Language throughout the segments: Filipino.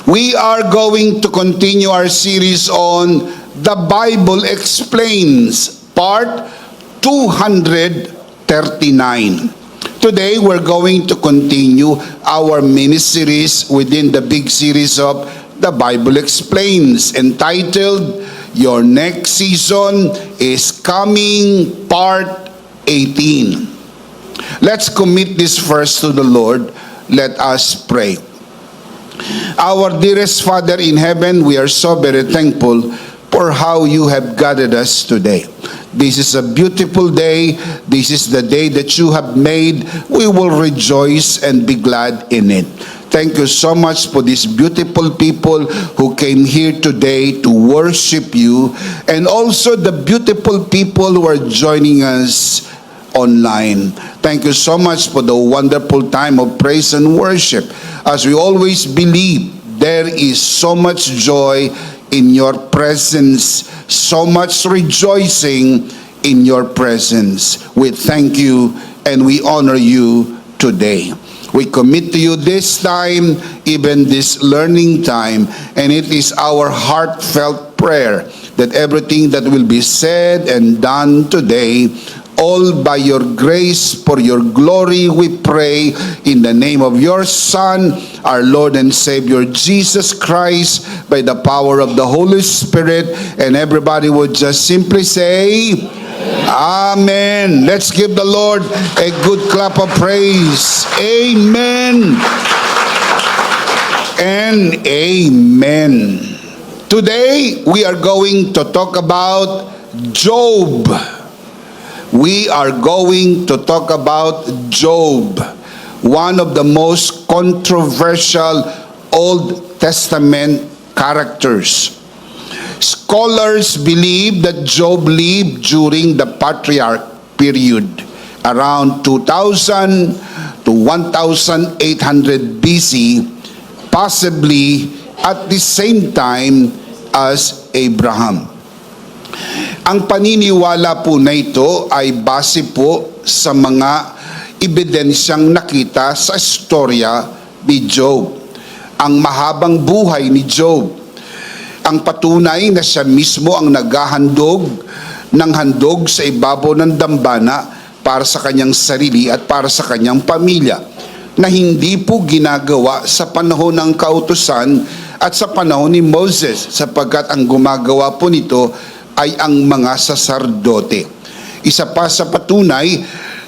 We are going to continue our series on The Bible Explains, part 239. Today, we're going to continue our mini-series within the big series of The Bible Explains, entitled, Your Next Season is Coming, Part 18. Let's commit this verse to the Lord. Let us pray. Our dearest Father in heaven, we are so very thankful for how you have guided us today. This is a beautiful day. This is the day that you have made. We will rejoice and be glad in it. Thank you so much for these beautiful people who came here today to worship you, and also the beautiful people who are joining us online. Thank you so much for the wonderful time of praise and worship. As we always believe, there is so much joy in your presence, so much rejoicing in your presence. We thank you and we honor you today. We commit to you this time, even this learning time, and it is our heartfelt prayer that everything that will be said and done today, all by your grace, for your glory, we pray in the name of your Son, our Lord and Savior, Jesus Christ, by the power of the Holy Spirit. And everybody would just simply say, Amen. Let's give the Lord a good clap of praise. Amen and amen. Today, we are going to talk about Job. We are going to talk about Job, one of the most controversial Old Testament characters. Scholars believe that Job lived during the patriarch period, around 2000 to 1800 BC, possibly at the same time as Abraham. Ang paniniwala po na ito ay base po sa mga ebidensyang nakita sa istorya ni Job. Ang mahabang buhay ni Job, ang patunay na siya mismo ang naghahandog ng handog sa ibabaw ng dambana para sa kanyang sarili at para sa kanyang pamilya, na hindi po ginagawa sa panahon ng kautusan at sa panahon ni Moses, sapagkat ang gumagawa po nito ay ang mga saserdote. Isa pa sa patunay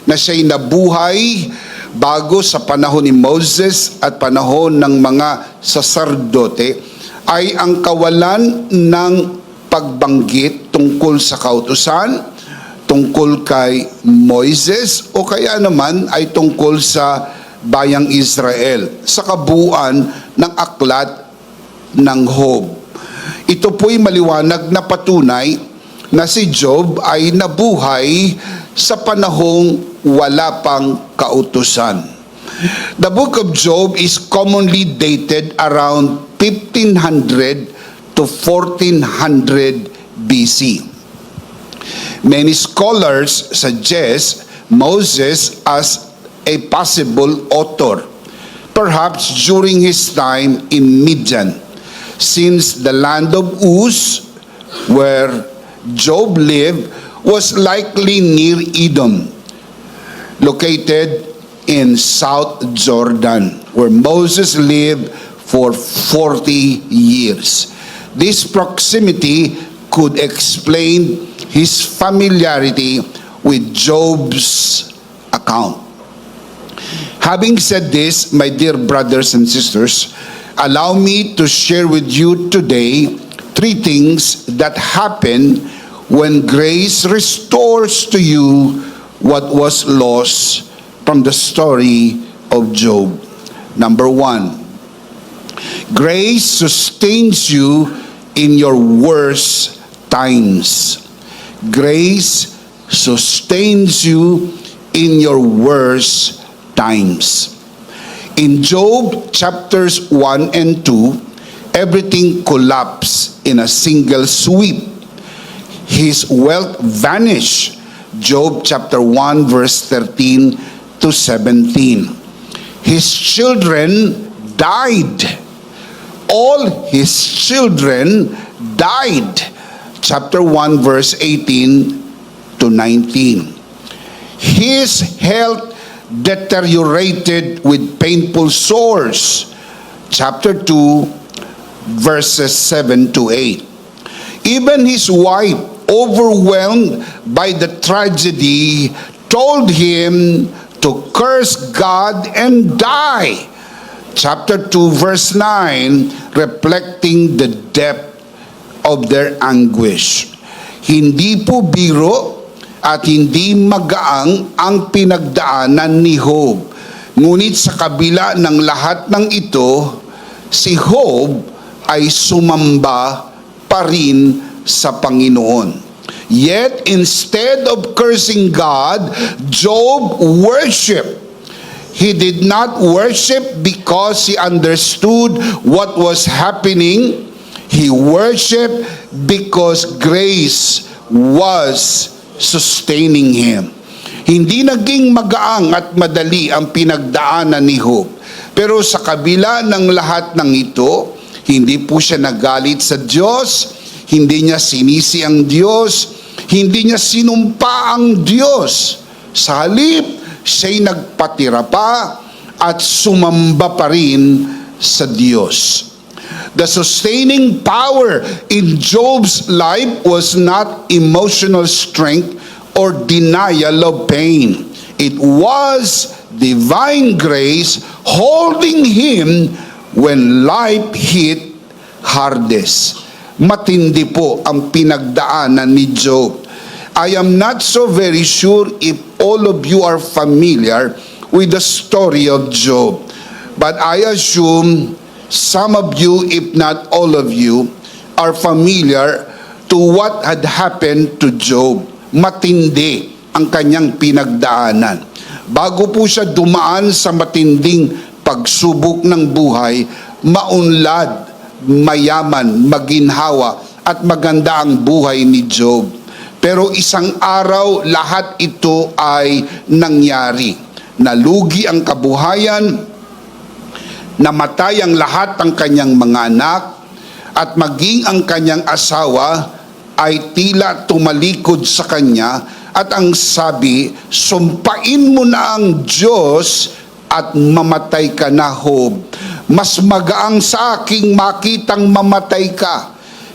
na siya'y nabuhay bago sa panahon ni Moses at panahon ng mga saserdote ay ang kawalan ng pagbanggit tungkol sa kautusan, tungkol kay Moises, o kaya naman ay tungkol sa bayang Israel, sa kabuuan ng aklat ng Job. Ito po'y maliwanag na patunay na si Job ay nabuhay sa panahong wala pang kautusan. The book of Job is commonly dated around 1500 to 1400 BC. Many scholars suggest Moses as a possible author, perhaps during his time in Midian, since the land of Uz, where Job lived, was likely near Edom, located in South Jordan, where Moses lived for 40 years. This proximity could explain his familiarity with Job's account. Having said this, my dear brothers and sisters, allow me to share with you today 3 things that happen when grace restores to you what was lost from the story of Job. Number 1, grace sustains you in your worst times. Grace sustains you in your worst times. In Job chapters 1 and 2, everything collapsed in a single sweep. His wealth vanished. Job chapter 1 verse 13 to 17. His children died. all his children died. Chapter 1, verse 18 to 19. His health deteriorated with painful sores. Chapter 2, verses 7 to 8. Even his wife, overwhelmed by the tragedy, told him to curse God and die. Chapter 2, verse 9, reflecting the depth of their anguish. Hindi po biro at hindi magaang ang pinagdaanan ni Job. Ngunit sa kabila ng lahat ng ito, si Job ay sumamba pa rin sa Panginoon. Yet instead of cursing God, Job worshiped. He did not worship because he understood what was happening. He worshiped because grace was sustaining him. Hindi naging magaang at madali ang pinagdaanan ni Job. Pero sa kabila ng lahat ng ito, hindi po siya nagalit sa Diyos, hindi niya sinisi ang Diyos, hindi niya sinumpa ang Diyos. Sa halip, siya'y nagpatira pa at sumamba pa rin sa Diyos. The sustaining power in Job's life was not emotional strength or denial of pain. It was divine grace holding him when life hit hardest. Matindi po ang pinagdaanan ni Job. I am not so very sure if all of you are familiar with the story of Job. But I assume some of you, if not all of you, are familiar to what had happened to Job. Matindi ang kanyang pinagdaanan. Bago po siya dumaan sa matinding pagsubok ng buhay, maunlad, mayaman, maginhawa, at maganda ang buhay ni Job. Pero isang araw, lahat ito ay nangyari. Nalugi ang kabuhayan, namatay ang lahat ng kanyang mga anak, at maging ang kanyang asawa ay tila tumalikod sa kanya, at ang sabi, sumpain mo na ang Diyos at mamatay ka na, Job. Mas magaang sa aking makitang mamatay ka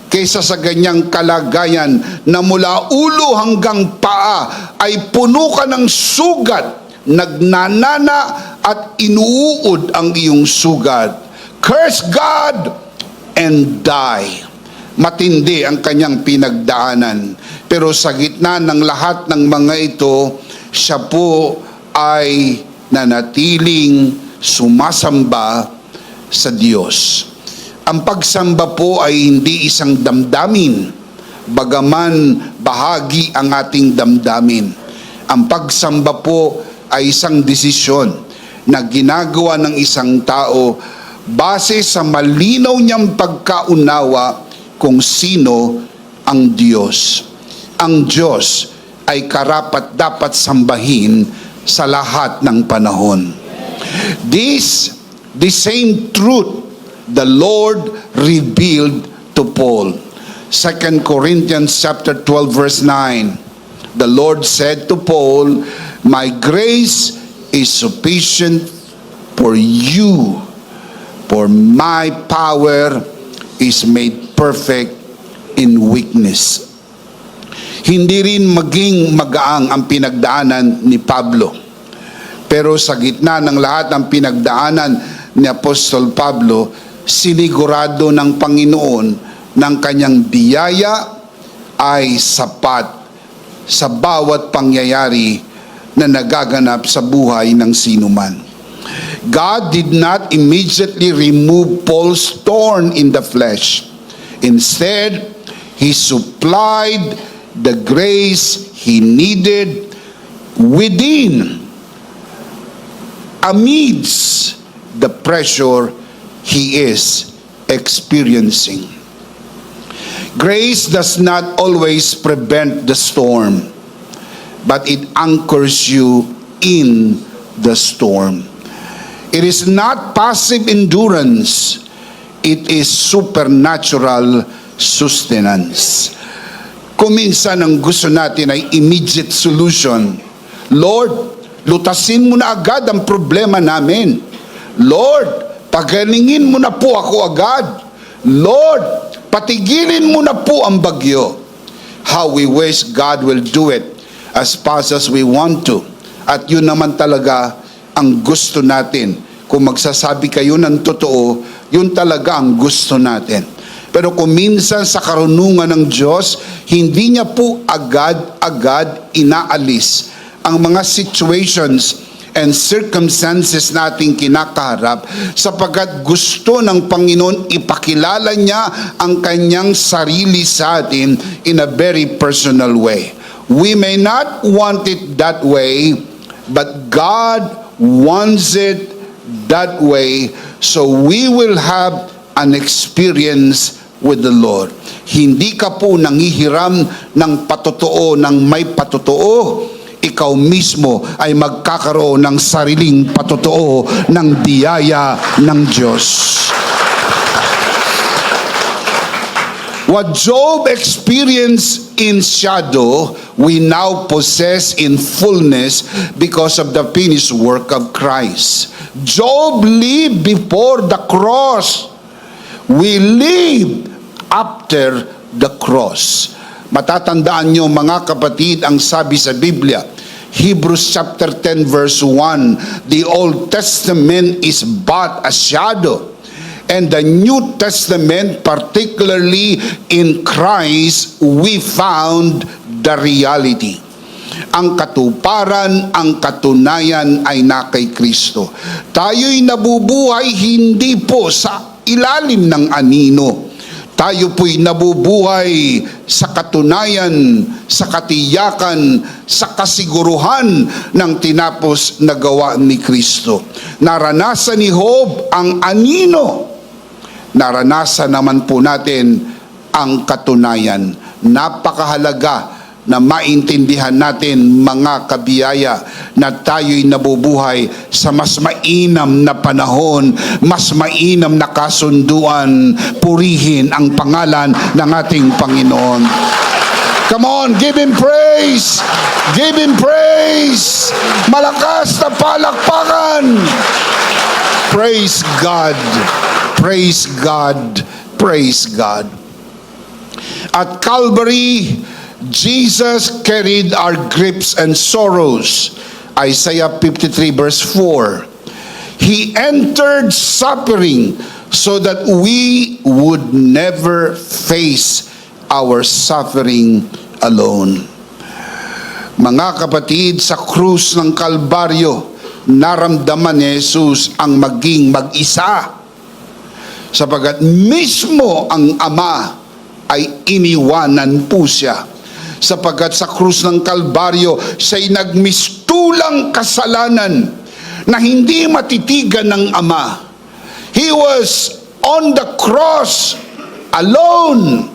kaysa sa ganyang kalagayan na mula ulo hanggang paa ay puno ka ng sugat, nagnanana at inuud ang iyong sugat. Curse God and die. Matindi ang kanyang pinagdaanan. Pero sa gitna ng lahat ng mga ito, siya po ay nanatiling sumasamba sa Diyos. Ang pagsamba po ay hindi isang damdamin, bagaman bahagi ang ating damdamin. Ang pagsamba po ay isang desisyon na ginagawa ng isang tao base sa malinaw niyang pagkaunawa kung sino ang Diyos. Ang Diyos ay karapat-dapat sambahin sa lahat ng panahon. The same truth the Lord revealed to Paul. 2 Corinthians chapter 12 verse 9. The Lord said to Paul, my grace is sufficient for you, for my power is made perfect in weakness. Hindi rin maging magaang ang pinagdaanan ni Pablo. Pero sa gitna ng lahat ng pinagdaanan ni Apostol Pablo, sinigurado ng Panginoon ng kanyang biyaya ay sapat sa bawat pangyayari na nagaganap sa buhay ng sinuman. God did not immediately remove Paul's thorn in the flesh. Instead, He supplied the grace he needed within, amidst the pressure he is experiencing. Grace does not always prevent the storm, but it anchors you in the storm. It is not passive endurance. it is supernatural sustenance. Kung minsan ang gusto natin ay immediate solution, Lord, lutasin mo na agad ang problema namin. Lord, pagalingin mo na po ako agad. Lord, patigilin mo na po ang bagyo. How we wish God will do it as fast as we want to. At yun naman talaga ang gusto natin. Kung magsasabi kayo ng totoo, yun talaga ang gusto natin. Pero kung minsan sa karunungan ng Diyos, hindi niya po agad-agad inaalis ang mga situations and circumstances nating kinakaharap sapagkat gusto ng Panginoon ipakilala niya ang kanyang sarili sa atin in a very personal way. We may not want it that way, but God wants it that way, so we will have an experience with the Lord. Hindi ka po nanghihiram ng patotoo ng may patotoo. Ikaw mismo ay magkakaroon ng sariling patotoo ng biyaya ng Diyos. What Job experienced in shadow, we now possess in fullness because of the finished work of Christ. Job lived before the cross. We live after the cross. Matatandaan nyo mga kapatid ang sabi sa Biblia, Hebrews chapter 10 verse 1, the Old Testament is but a shadow, and the New Testament, particularly in Christ, we found the reality. Ang katuparan, ang katunayan ay na kay Kristo. Tayo'y nabubuhay hindi po sa ilalim ng anino. Tayo po'y nabubuhay sa katunayan, sa katiyakan, sa kasiguruhan ng tinapos na gawa ni Kristo. Naranasan ni Job ang anino. Naranasan naman po natin ang katunayan. Napakahalaga na maintindihan natin mga kabiyaya na tayo'y nabubuhay sa mas mainam na panahon, mas mainam na kasunduan. Purihin ang pangalan ng ating Panginoon. Come on, give Him praise! Give Him praise! Malakas na palakpakan! Praise God! Praise God! Praise God! At Calvary, Jesus carried our griefs and sorrows. Isaiah 53 verse 4. He entered suffering so that we would never face our suffering alone. Mga kapatid, sa krus ng Kalbaryo, naramdaman ni Jesus ang maging mag-isa. Sapagat mismo ang Ama ay iniwanan po siya. Sapagat sa krus ng Kalbaryo, siya'y nagmistulang kasalanan na hindi matitigan ng Ama. He was on the cross alone.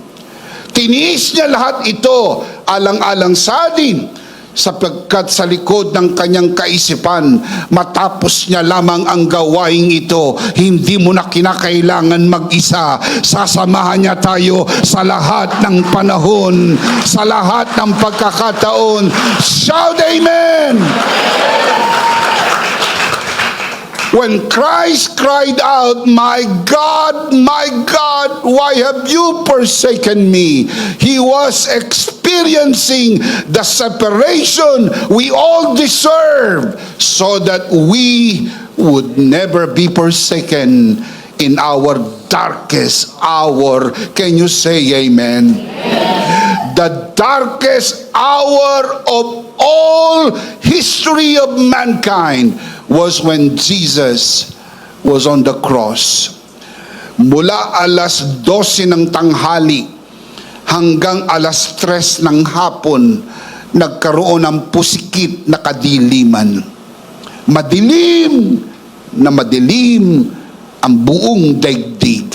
Tiniis niya lahat ito alang-alang sa atin, sapagkat sa likod ng kanyang kaisipan, matapos niya lamang ang gawain ito, hindi mo na kinakailangan mag-isa. Sasamahan niya tayo sa lahat ng panahon, sa lahat ng pagkakataon. Shout amen! When Christ cried out, my God, why have you forsaken me?" He was experiencing the separation we all deserve so that we would never be forsaken in our darkest hour. Can you say amen? The darkest hour of all history of mankind was when Jesus was on the cross. Mula alas 12 ng tanghali hanggang alas 3 ng hapon, nagkaroon ng pusikit na kadiliman. Madilim na madilim ang buong daigdig.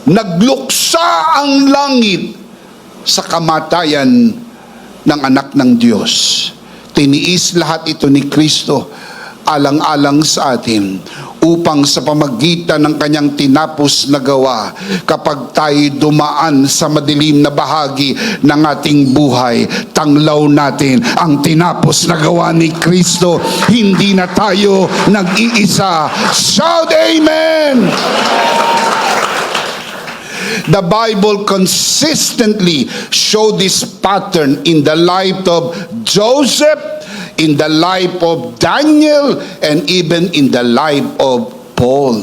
Nagluksa ang langit sa kamatayan ng anak ng Diyos. Tiniis lahat ito ni Kristo alang-alang sa atin, upang sa pamagitan ng kanyang tinapos na gawa, kapag tayo dumaan sa madilim na bahagi ng ating buhay, tanglaw natin ang tinapos na gawa ni Kristo. Hindi na tayo nag-iisa. Shout Amen! The Bible consistently show this pattern in the life of Joseph, in the life of Daniel, and even in the life of Paul.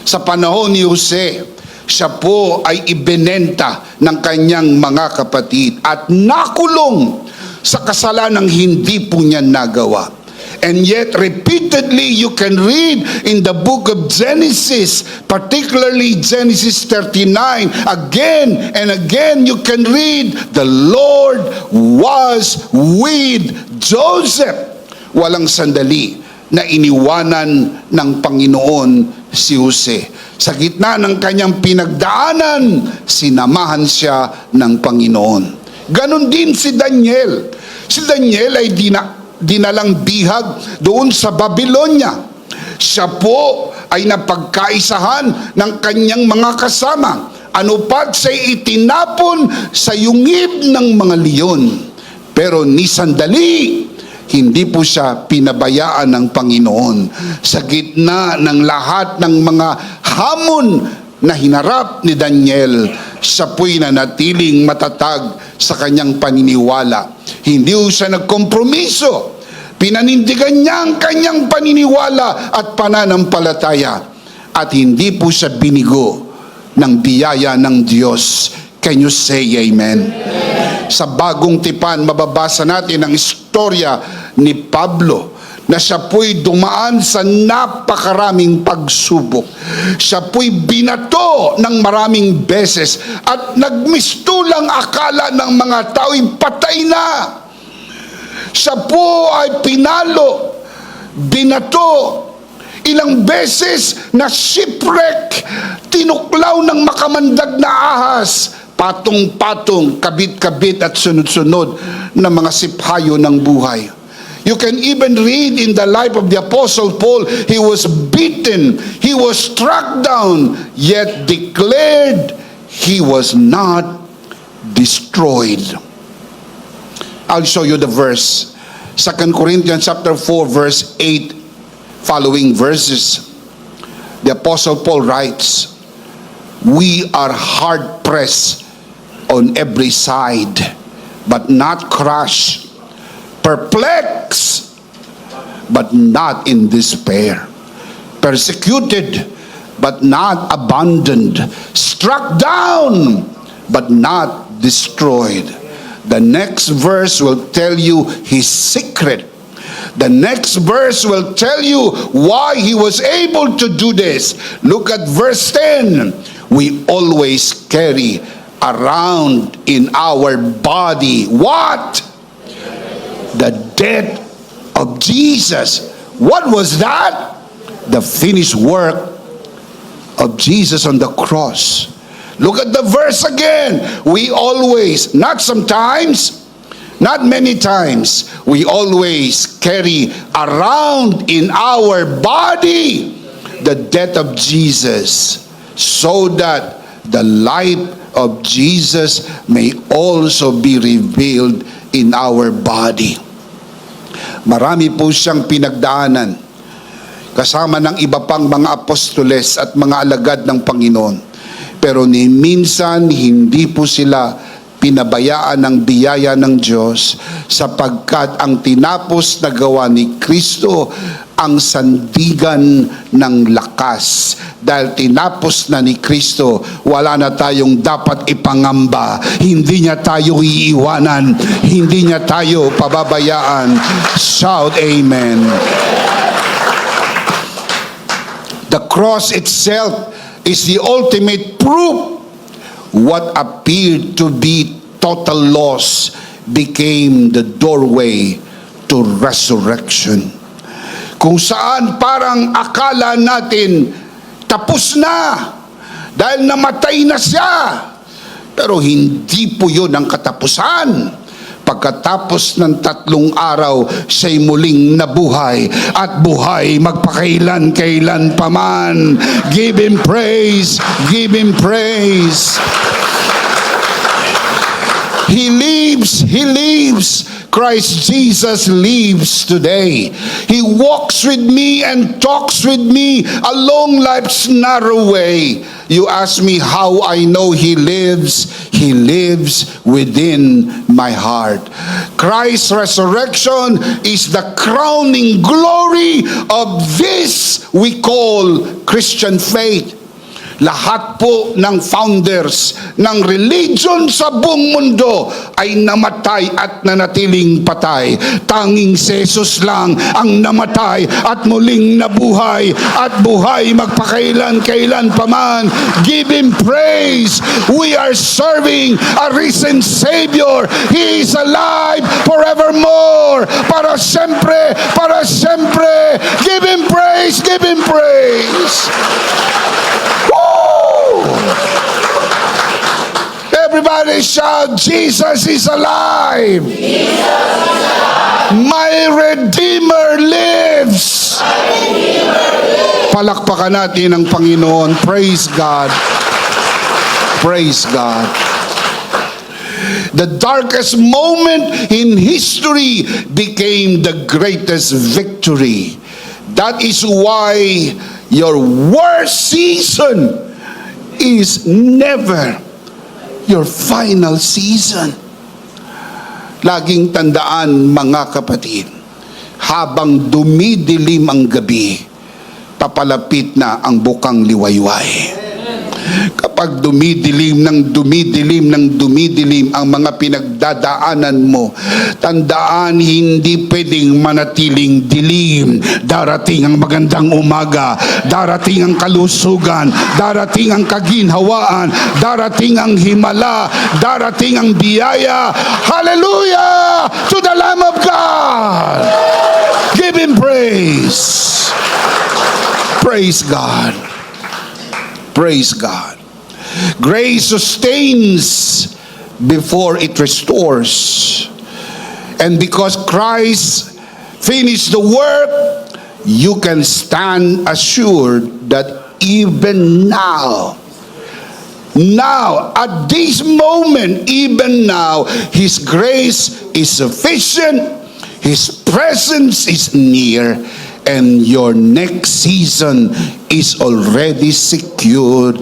Sa panahon ni Jose, siya po ay ibinenta ng kanyang mga kapatid at nakulong sa kasalanang hindi po niya nagawa. And yet, repeatedly, you can read in the book of Genesis, particularly Genesis 39, again and again, you can read, the Lord was with Joseph. Walang sandali na iniwanan ng Panginoon si Jose. Sa gitna ng kanyang pinagdaanan, sinamahan siya ng Panginoon. Ganon din si Daniel. Si Daniel ay dinalang bihag doon sa Babylonia. Siya po ay napagkaisahan ng kanyang mga kasama. Ano pat siya'y itinapon sa yungib ng mga leon. Pero ni sandali, hindi po siya pinabayaan ng Panginoon. Sa gitna ng lahat ng mga hamon na hinarap ni Daniel, siya po'y nanatiling matatag sa kanyang paniniwala. Hindi siya nagkompromiso. Pinanindigan niya ang kanyang paniniwala at pananampalataya. At hindi po siya binigo ng biyaya ng Diyos. Can you say amen? Sa Bagong Tipan, mababasa natin ang istorya ni Pablo na siya po'y dumaan sa napakaraming pagsubok. Siya po'y binato ng maraming beses at nagmistulang akala ng mga tao'y patay na. Siya po ay pinalo, binato, ilang beses na shipwreck, tinuklaw ng makamandag na ahas, patong-patong, kabit-kabit at sunod-sunod na mga siphayo ng buhay. You can even read in the life of the Apostle Paul, he was beaten, he was struck down, yet declared he was not destroyed. I'll show you the verse. 2 Corinthians chapter 4, verse 8, following verses. The Apostle Paul writes, "We are hard pressed on every side, but not crushed, perplexed, but not in despair, persecuted, but not abandoned, struck down, but not destroyed." The next verse will tell you his secret. The next verse will tell you why he was able to do this. Look at verse 10. We always carry around in our body what? The death of Jesus. What was that? The finished work of Jesus on the cross. Look at the verse again. We always, not sometimes, not many times, we always carry around in our body the death of Jesus, so that the life of Jesus may also be revealed in our body. Marami po siyang pinagdaanan, kasama ng iba pang mga apostoles at mga alagad ng Panginoon. Pero ni minsan hindi po sila pinabayaan ng biyaya ng Diyos, sapagkat ang tinapos na gawa ni Kristo ang sandigan ng lakas. Dahil tinapos na ni Kristo, wala na tayong dapat ipangamba. Hindi niya tayo iiwanan, hindi niya tayo pababayaan. Shout amen. The cross itself is the ultimate proof. What appeared to be total loss became the doorway to resurrection. Kung saan parang akala natin tapos na dahil namatay na siya. Pero hindi po yun ang katapusan. Pagkatapos ng 3 araw, siya'y muling nabuhay at buhay magpakailan-kailan paman. Give Him praise, give Him praise. He lives, He lives. Christ Jesus lives today. He walks with me and talks with me along life's narrow way. You ask me how I know He lives. He lives within my heart. Christ's resurrection is the crowning glory of this we call Christian faith. Lahat po ng founders ng religion sa buong mundo ay namatay at nanatiling patay. Tanging si Jesus lang ang namatay at muling nabuhay at buhay magpakailan-kailan paman. Give Him praise. We are serving a risen Savior. He is alive forevermore. Para sempre, para sempre. Give Him praise, give Him praise. Everybody shout, Jesus is alive. Jesus is alive. My Redeemer lives. Palakpakan natin ang Panginoon. Praise God. Praise God. The darkest moment in history became the greatest victory. That is why your worst season is never your final season. Laging tandaan, mga kapatid, habang dumidilim ang gabi, papalapit na ang bukang liwayway. Kapag dumidilim ang mga pinagdadaanan mo, tandaan, hindi pwedeng manatiling dilim. Darating ang magandang umaga, darating ang kalusugan, darating ang kaginhawaan, darating ang himala, darating ang biyaya. Hallelujah to the Lamb of God. Give Him praise. Praise God. Praise God. Grace sustains before it restores. And because Christ finished the work, you can stand assured that even now, at this moment, even now, His grace is sufficient, His presence is near, and your next season is already secured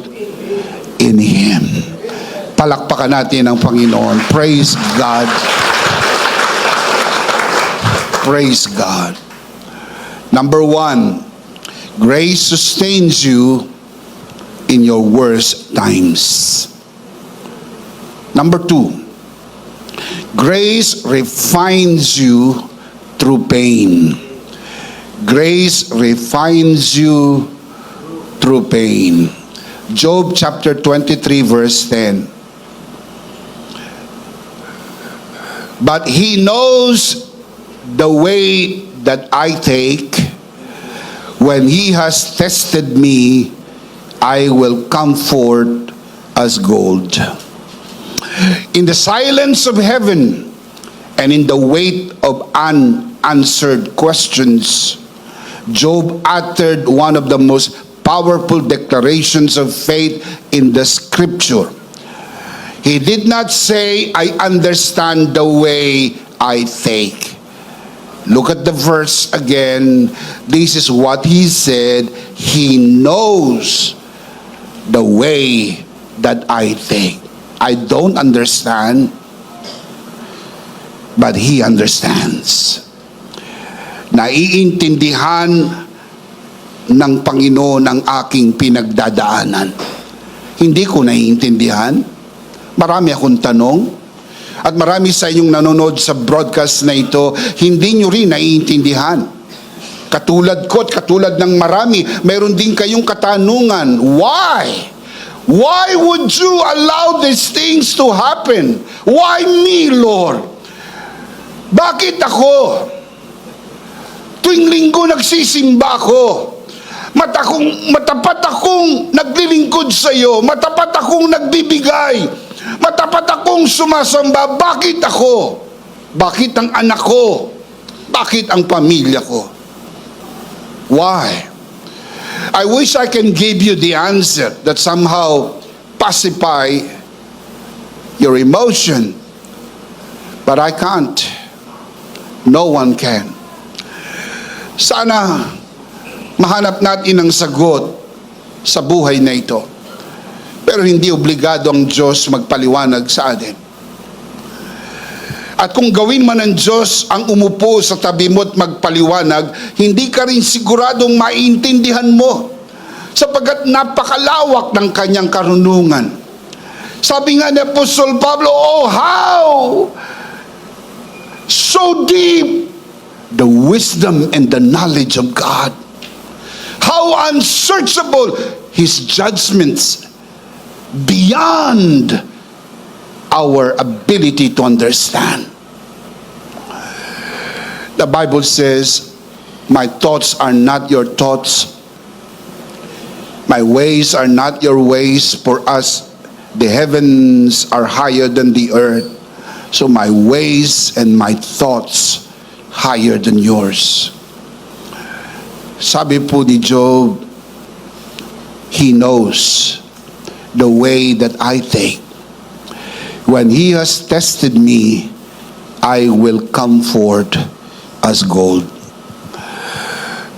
in Him. Palakpakan natin ang Panginoon. Praise God. Praise God. Number 1, grace sustains you in your worst times. Number 2, grace refines you through pain. Grace refines you through pain. Job chapter 23 verse 10. But He knows the way that I take. When He has tested me, I will come forth as gold. In the silence of heaven and in the weight of unanswered questions, Job uttered one of the most powerful declarations of faith in the scripture. He did not say, I understand the way I think. Look at the verse again. This is what he said. He knows the way that I think. I don't understand, but He understands. Naiintindihan ng Panginoon ang aking pinagdadaanan. Hindi ko naiintindihan. Marami akong tanong. At marami sa inyong nanonood sa broadcast na ito, hindi nyo rin naiintindihan. Katulad ko at katulad ng marami, mayroon din kayong katanungan. Why? Why would you allow these things to happen? Why me, Lord? Bakit ako? Tuwing linggo nagsisimba ako. Matapat akong naglilingkod sa iyo. Matapat akong nagbibigay. Matapat akong sumasamba. Bakit ako? Bakit ang anak ko? Bakit ang pamilya ko? Why? I wish I can give you the answer that somehow pacify your emotion. But I can't. No one can. Sana mahanap natin ang sagot sa buhay na ito. Pero hindi obligado ang Diyos magpaliwanag sa atin. At kung gawin man ng Diyos ang umupo sa tabi mo at magpaliwanag, hindi ka rin siguradong maintindihan mo sapagkat napakalawak ng kanyang karunungan. Sabi nga ni Apostol Pablo, oh how so deep the wisdom and the knowledge of God. How unsearchable His judgments beyond our ability to understand. The Bible says, my thoughts are not your thoughts. My ways are not your ways. For us, the heavens are higher than the earth. So my ways and my thoughts higher than yours. Sabi po ni Job, he knows the way that I take. When he has tested me, I will come forth as gold.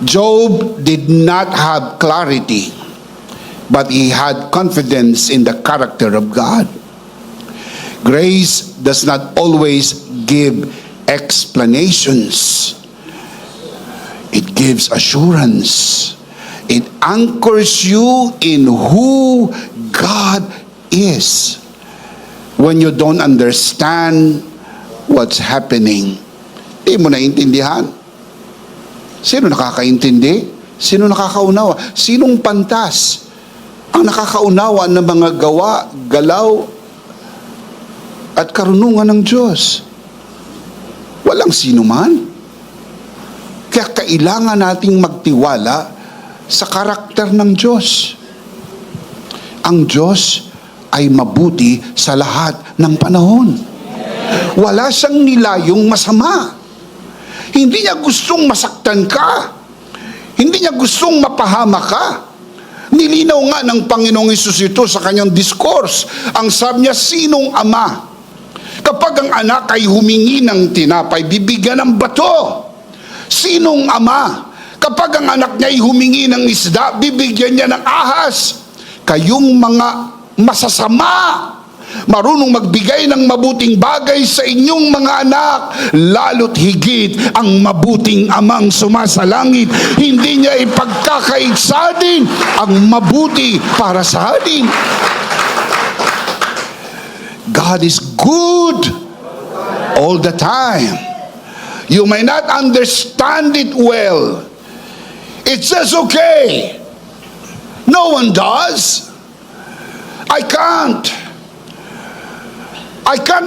Job did not have clarity, but he had confidence in the character of God. Grace does not always give explanations. It gives assurance. It anchors you in who God is. When you don't understand what's happening, di mo naiintindihan. Sino nakakaintindi? Sino nakakaunawa? Sinong pantas ang nakakaunawa ng mga gawa, galaw, at karunungan ng Diyos? Walang sino man. Kaya kailangan nating magtiwala sa karakter ng Diyos. Ang Diyos ay mabuti sa lahat ng panahon. Wala siyang nilayong masama. Hindi niya gustong masaktan ka. Hindi niya gustong mapahama ka. Nilinaw nga ng Panginoong Hesus ito sa kanyang discourse. Ang sabi niya, sinong ama? Kapag ang anak ay humingi ng tinapay, bibigyan ng bato. Sinong ama? Kapag ang anak niya ay humingi ng isda, bibigyan niya ng ahas. Kayong mga masasama, marunong magbigay ng mabuting bagay sa inyong mga anak, lalo't higit ang mabuting amang sumasalangit. Hindi niya ipagkakait sa atin ang mabuti para sa atin. God is good all the time. You may not understand it well. It's just okay. No one does. I can't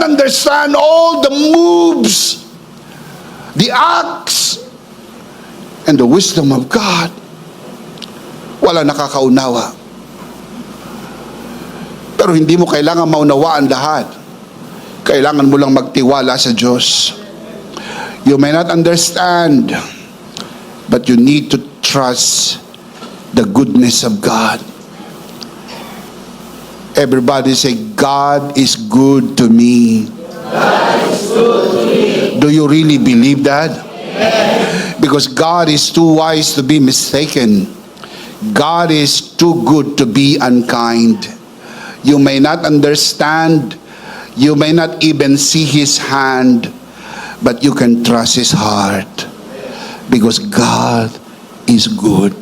understand all the moves, the acts, and the wisdom of God. Wala nakakaunawa. Pero hindi mo kailangan maunawaan lahat. Kailangan mo lang magtiwala sa Diyos. You may not understand, but you need to trust the goodness of God. Everybody say, God is good to me. God is good to me. Do you really believe that? Yes. Because God is too wise to be mistaken. God is too good to be unkind. You may not understand. You may not even see His hand. But you can trust His heart. Because God is good.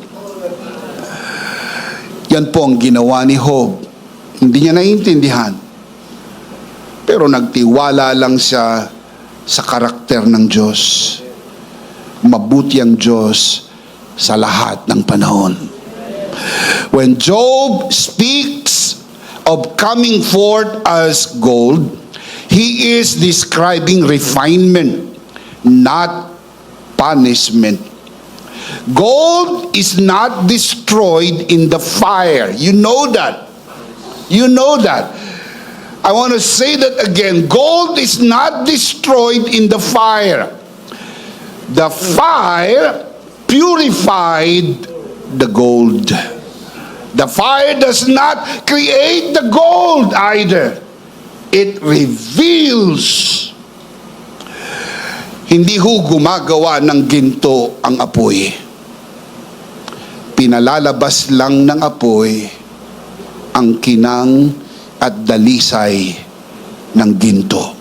Yan po ang ginawa ni Job. Hindi niya naiintindihan. Pero nagtiwala lang siya sa karakter ng Diyos. Mabuti ang Diyos sa lahat ng panahon. When Job speaks of coming forth as gold, he is describing refinement, not punishment. Gold is not destroyed in the fire. You know that. You know that. I want to say that again. Gold is not destroyed in the fire. The fire purified the gold. The fire does not create the gold either. It reveals. Hindi ho gumagawa ng ginto ang apoy. Pinalalabas lang ng apoy ang kinang at dalisay ng ginto.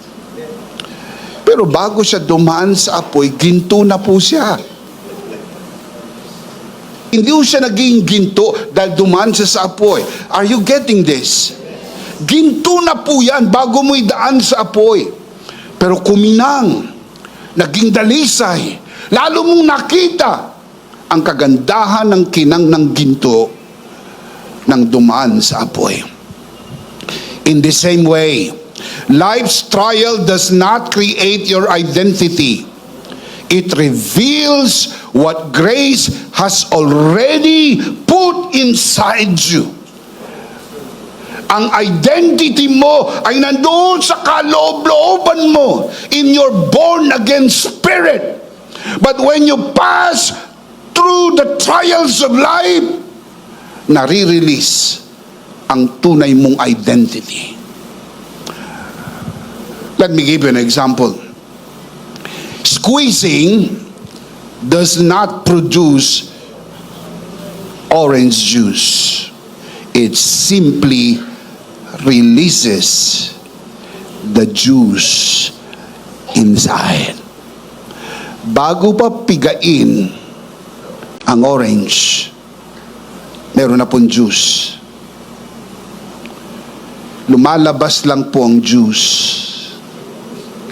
Pero bago siya dumaan sa apoy, ginto na po siya. Hindi po siya naging ginto dahil dumaan siya sa apoy. Are you getting this? Ginto na po yan bago mo idaan sa apoy. Pero kuminang, naging dalisay. Lalo mong nakita ang kagandahan ng kinang ng ginto nang dumaan sa apoy. In the same way, life's trial does not create your identity. It reveals what grace has already put inside you. Ang identity mo ay nandoon sa kaloob-looban mo, in your born-again spirit. But when you pass through the trials of life, nare-release ang tunay mong identity. Let me give you an example. Squeezing does not produce orange juice. It simply releases the juice inside. Bago pa pigain ang orange, meron na pong juice. Lumalabas lang po ang juice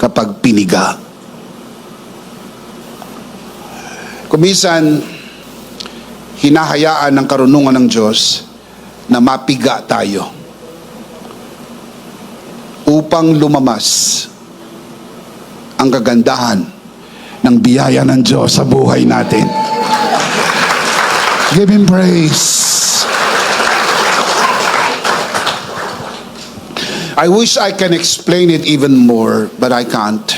kapag piniga. Kumisan, hinahayaan ng karunungan ng Diyos na mapiga tayo upang lumamas ang kagandahan ng biyaya ng Diyos sa buhay natin. Give Him praise. I wish I can explain it even more, but I can't.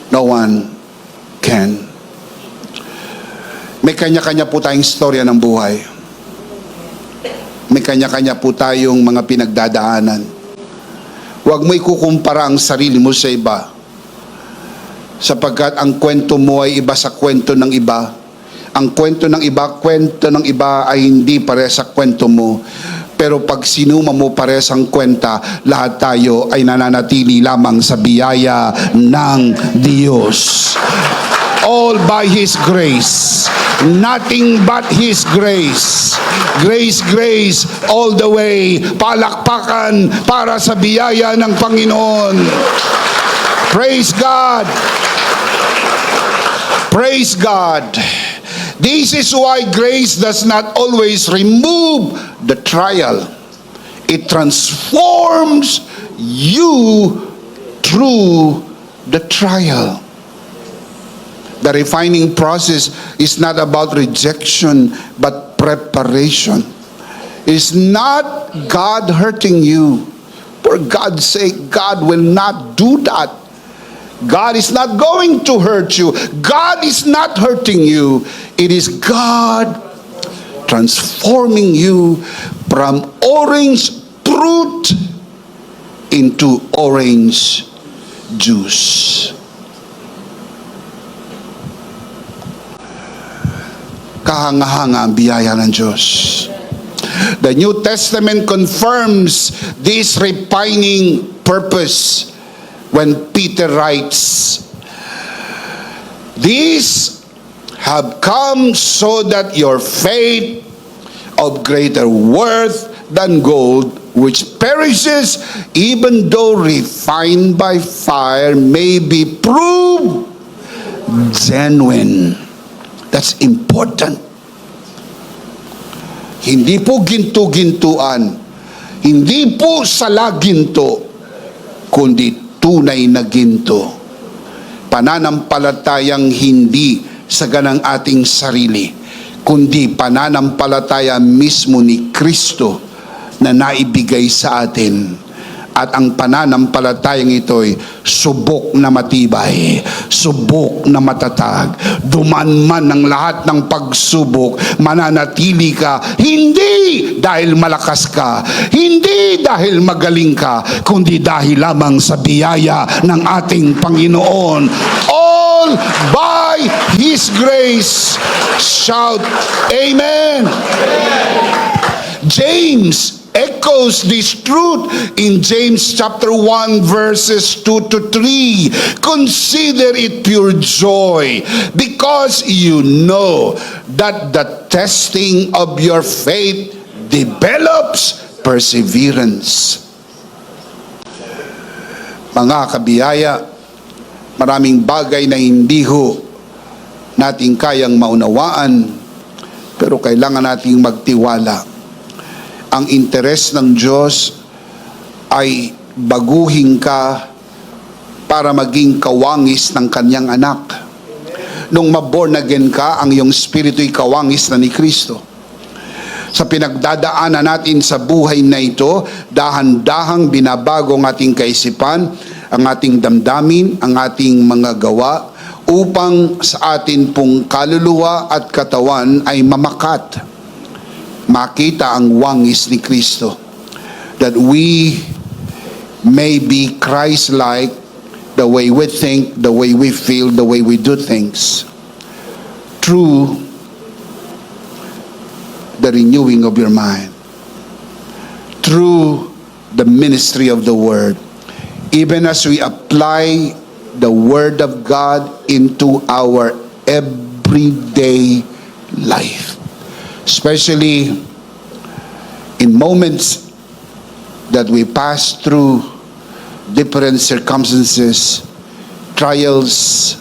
No one can. May kanya-kanya po tayong istorya ng buhay. May kanya-kanya po tayong mga pinagdadaanan. Huwag mo ikukumpara ang sarili mo sa iba, sapagkat ang kwento mo ay iba sa kwento ng iba. Ang kwento ng iba ay hindi pare sa kwento mo. Pero pag sinuma mo pares ang kwenta, lahat tayo ay nananatili lamang sa biyaya ng Diyos. All by His grace. Nothing but His grace. Grace, grace, all the way. Palakpakan para sa biyaya ng Panginoon. Praise God. Praise God. This is why grace does not always remove the trial. It transforms you through the trial. The refining process is not about rejection, but preparation. It's not God hurting you. For God's sake, God will not do that. God is not going to hurt you. God is not hurting you. It is God transforming you from orange fruit into orange juice. Kahanga-hanga ang biyaya ng Diyos. The New Testament confirms this refining purpose when Peter writes, "These have come so that your faith of greater worth than gold, which perishes even though refined by fire, may be proved genuine." That's important. Hindi po ginto-gintuan, hindi po sala-ginto, kundi tunay na ginto. Pananampalatayang hindi sa ganang ating sarili, kundi pananampalataya mismo ni Kristo na naibigay sa atin At ang pananampalatayang ito'y subok na matibay, subok na matatag. Duman man ang lahat ng pagsubok, mananatili ka, hindi dahil malakas ka, hindi dahil magaling ka, kundi dahil lamang sa biyaya ng ating Panginoon. All by His grace. Shout, Amen! James echoes this truth in James chapter 1 verses 2 to 3. Consider it pure joy because you know that the testing of your faith develops perseverance. Mga kabiyaya, maraming bagay na hindi ho natin kayang maunawaan, pero kailangan nating magtiwala. Ang interes ng Diyos ay baguhin ka para maging kawangis ng kanyang anak. Nung maborn again ka, ang iyong spiritu'y kawangis na ni Kristo. Sa pinagdadaanan natin sa buhay na ito, dahan-dahang binabago ang ating kaisipan, ang ating damdamin, ang ating mga gawa, upang sa atin pong kaluluwa at katawan ay mamakat. Makita ang wangis ni Kristo, that we may be Christ-like, the way we think, the way we feel, the way we do things, through the renewing of your mind, through the ministry of the Word, even as we apply the Word of God into our everyday life. Especially in moments that we pass through different circumstances, trials,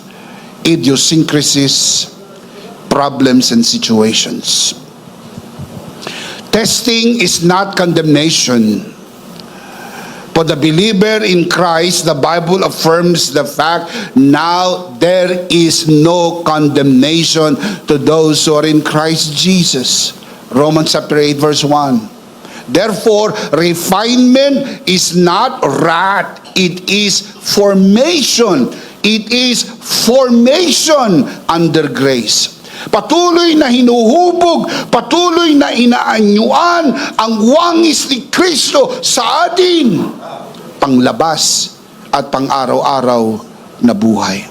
idiosyncrasies, problems, and situations. Testing is not condemnation. For the believer in Christ, the Bible affirms the fact, now there is no condemnation to those who are in Christ Jesus. Romans chapter 8 verse 1. Therefore, refinement is not wrath, it is formation. It is formation under grace. Patuloy na hinuhubog, patuloy na inaanyuan ang wangis ni Kristo sa atin, panglabas at pang-araw-araw na buhay.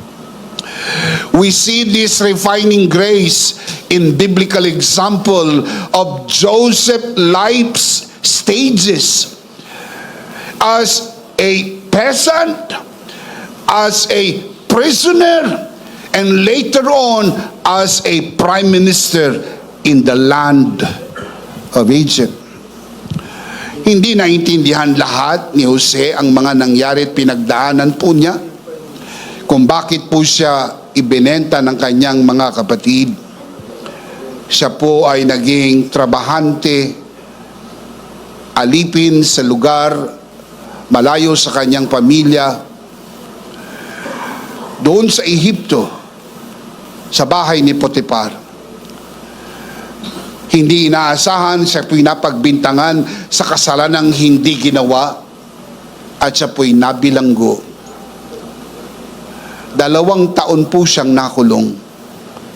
We see this refining grace in biblical example of Joseph's life's stages. As a peasant, as a prisoner, and later on as a prime minister in the land of Egypt. Hindi naintindihan lahat ni Jose ang mga nangyari at pinagdaanan po niya, kung bakit po siya ibinenta ng kanyang mga kapatid. Siya po ay naging trabahante, alipin sa lugar malayo sa kanyang pamilya, doon sa Ehipto, sa bahay ni Potiphar. Hindi inaasahan, siya po'y napagbintangan sa kasalanang hindi ginawa at siya po'y nabilanggo. 2 taon po siyang nakulong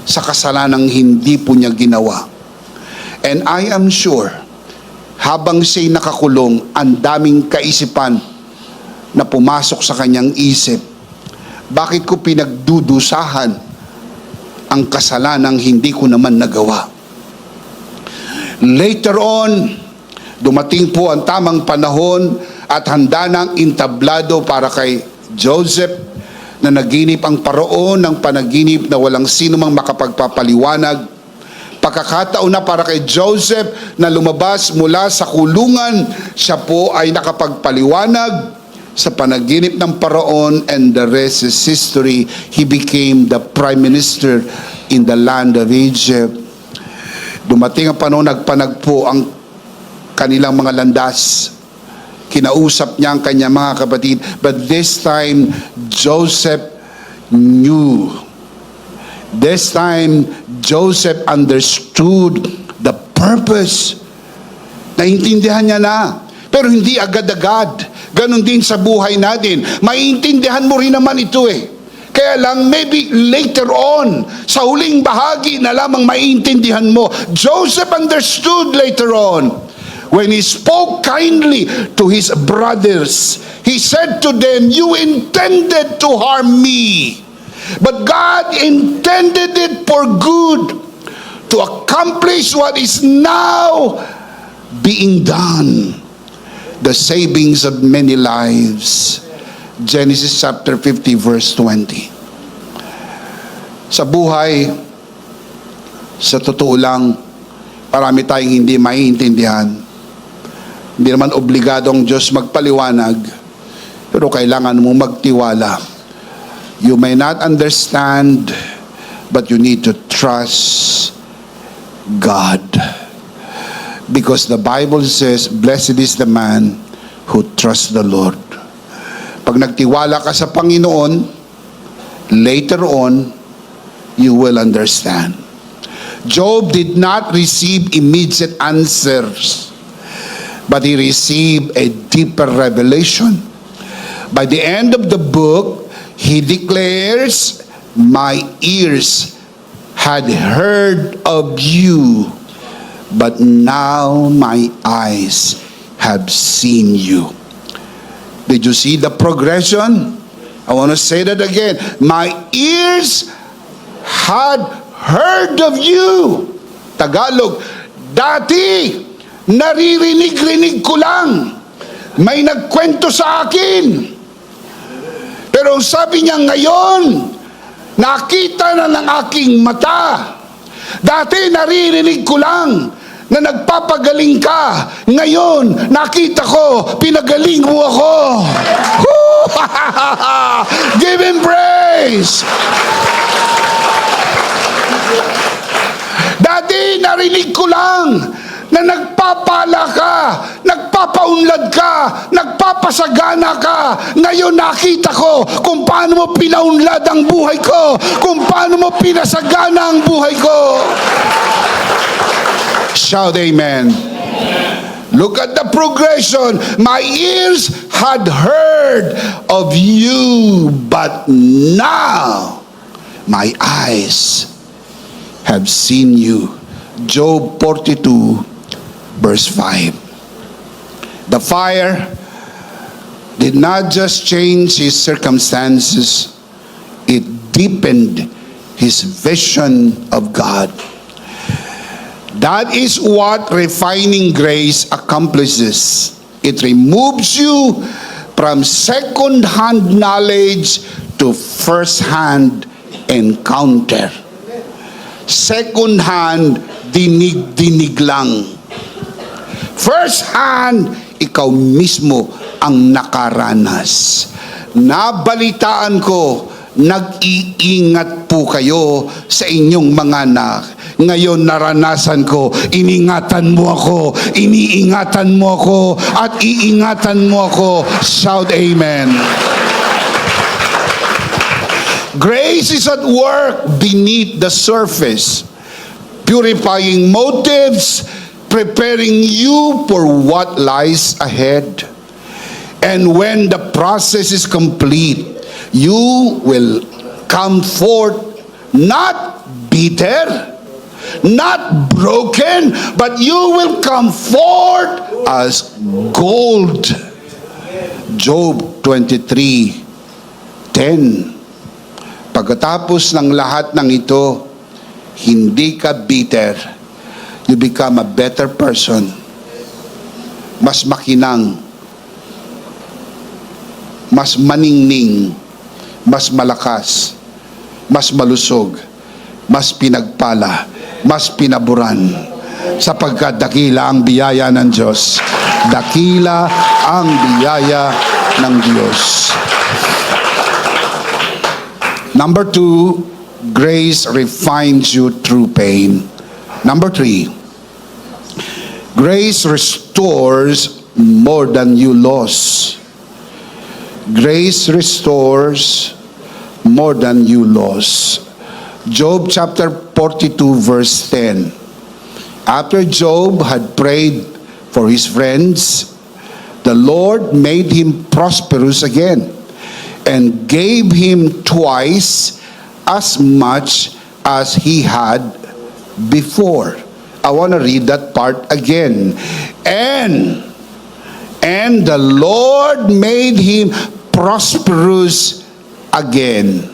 sa kasalanang hindi po niya ginawa. And I am sure, habang siya'y nakakulong, ang daming kaisipan na pumasok sa kanyang isip. Bakit ko pinagdudusahan ang kasalanang hindi ko naman nagawa? Later on, dumating po ang tamang panahon at handa ng entablado para kay Joseph, na naginip ang Paraon ng panaginip na walang sino mang makapagpapaliwanag. Pagkakataon na para kay Joseph na lumabas mula sa kulungan, siya po ay nakapagpaliwanag sa panaginip ng Paraon, and the rest is history. He became the prime minister in the land of Egypt. Dumating ang panahon, nagpanagpo ang kanilang mga landas. Kinausap niya ang kanyang mga kapatid. But this time, Joseph knew. This time, Joseph understood the purpose. Naintindihan niya na. Pero hindi agad-agad. Ganon din sa buhay natin. Maiintindihan mo rin naman ito eh. Kaya lang, maybe later on, sa huling bahagi na lamang maiintindihan mo. Joseph understood later on. When he spoke kindly to his brothers, he said to them, "You intended to harm me, but God intended it for good, to accomplish what is now being done, the savings of many lives." Genesis chapter 50 verse 20. Sa buhay, sa totoo lang, marami tayong hindi maiintindihan. Hindi naman obligado ang Diyos magpaliwanag, pero kailangan mo magtiwala. You may not understand, but you need to trust God. Because the Bible says, "Blessed is the man who trusts the Lord." Pag nagtiwala ka sa Panginoon, later on, you will understand. Job did not receive immediate answers, but he received a deeper revelation. By the end of the book, he declares, "My ears had heard of you, but now my eyes have seen you." Did you see the progression? I want to say that again. My ears had heard of you. Tagalog, dati naririnig-rinig ko lang. May nagkwento sa akin. Pero sabi niya ngayon, nakita na ng aking mata. Dati naririnig ko lang na nagpapagaling ka. Ngayon, nakita ko, pinagaling mo ako. Give him praise. Dati narinig ko lang na nagpapala ka, nagpapaunlad ka, nagpapasagana ka. Ngayon nakita ko kung paano mo pinaunlad ang buhay ko, kung paano mo pinasagana ang buhay ko. Shout amen. Look at the progression. My ears had heard of you, but now my eyes have seen you. Job 42 verse 5. The fire did not just change his circumstances, it deepened his vision of God. That is what refining grace accomplishes. It removes you from second-hand knowledge to first-hand encounter. Second-hand, dinig-dinig lang. First-hand, ikaw mismo ang nakaranas. Nabalitaan ko, nag-iingat po kayo sa inyong mga anak. Ngayon naranasan ko, iningatan mo ako, iniingatan mo ako, at iingatan mo ako. Shout amen. Grace is at work beneath the surface, purifying motives, preparing you for what lies ahead. And when the process is complete, you will come forth not bitter, not broken, but you will come forth as gold. Job 23:10. Pagkatapos ng lahat ng ito, hindi ka bitter. You become a better person. Mas makinang, mas maningning, mas malakas, mas malusog, mas pinagpala, mas pinaburan, sapagkat dakila ang biyaya ng Diyos. Dakila ang biyaya ng Diyos. Number 2, grace refines you through pain. Number 3, grace restores more than you lost. Grace restores more than you lost. Job chapter 42 verse 10. After Job had prayed for his friends, the Lord made him prosperous again and gave him twice as much as he had before. I want to read that part again. And the Lord made him prosperous again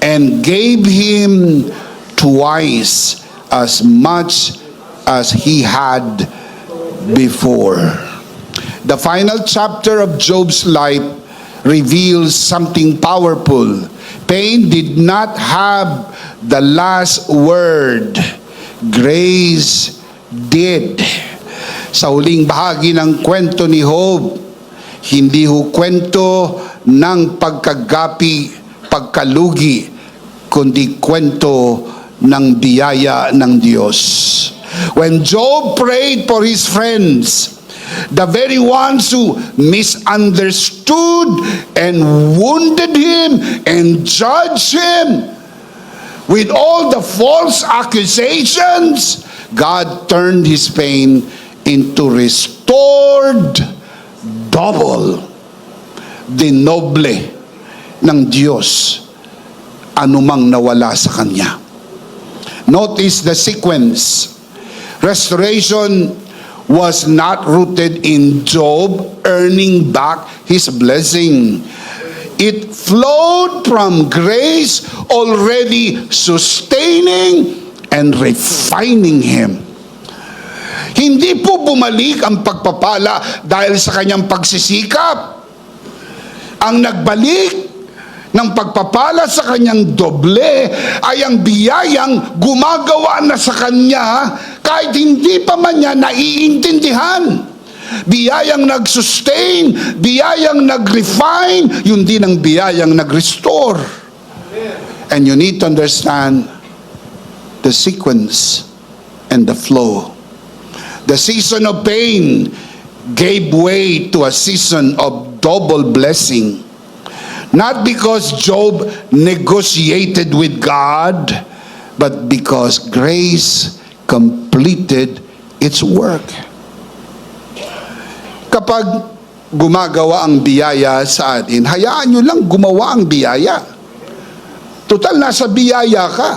and gave him twice as much as he had before. The final chapter of Job's life reveals something powerful. Pain did not have the last word. Grace did. Sa huling bahagi ng kwento ni Job, hindi ho kwento ng pagkagapi, pagkalugi, kundi kwento ng biyaya ng Diyos. When Job prayed for his friends, the very ones who misunderstood and wounded him and judged him with all the false accusations, God turned his pain into restored double. Dinoble ng Diyos anumang nawala sa kanya. Notice the sequence. Restoration was not rooted in Job earning back his blessing. It flowed from grace already sustaining and refining him. Hindi po bumalik ang pagpapala dahil sa kanyang pagsisikap. Ang nagbalik ng pagpapala sa kanyang doble ay ang biyayang gumagawa na sa kanya kahit hindi pa man niya naiintindihan. Biyayang nag-sustain, biyayang nag-refine, yun din ang biyayang nag-restore. And you need to understand the sequence and the flow. The season of pain gave way to a season of double blessing. Not because Job negotiated with God, but because grace completed its work. Kapag gumagawa ang biyaya sa atin, hayaan nyo lang gumawa ang biyaya. Total, nasa biyaya ka.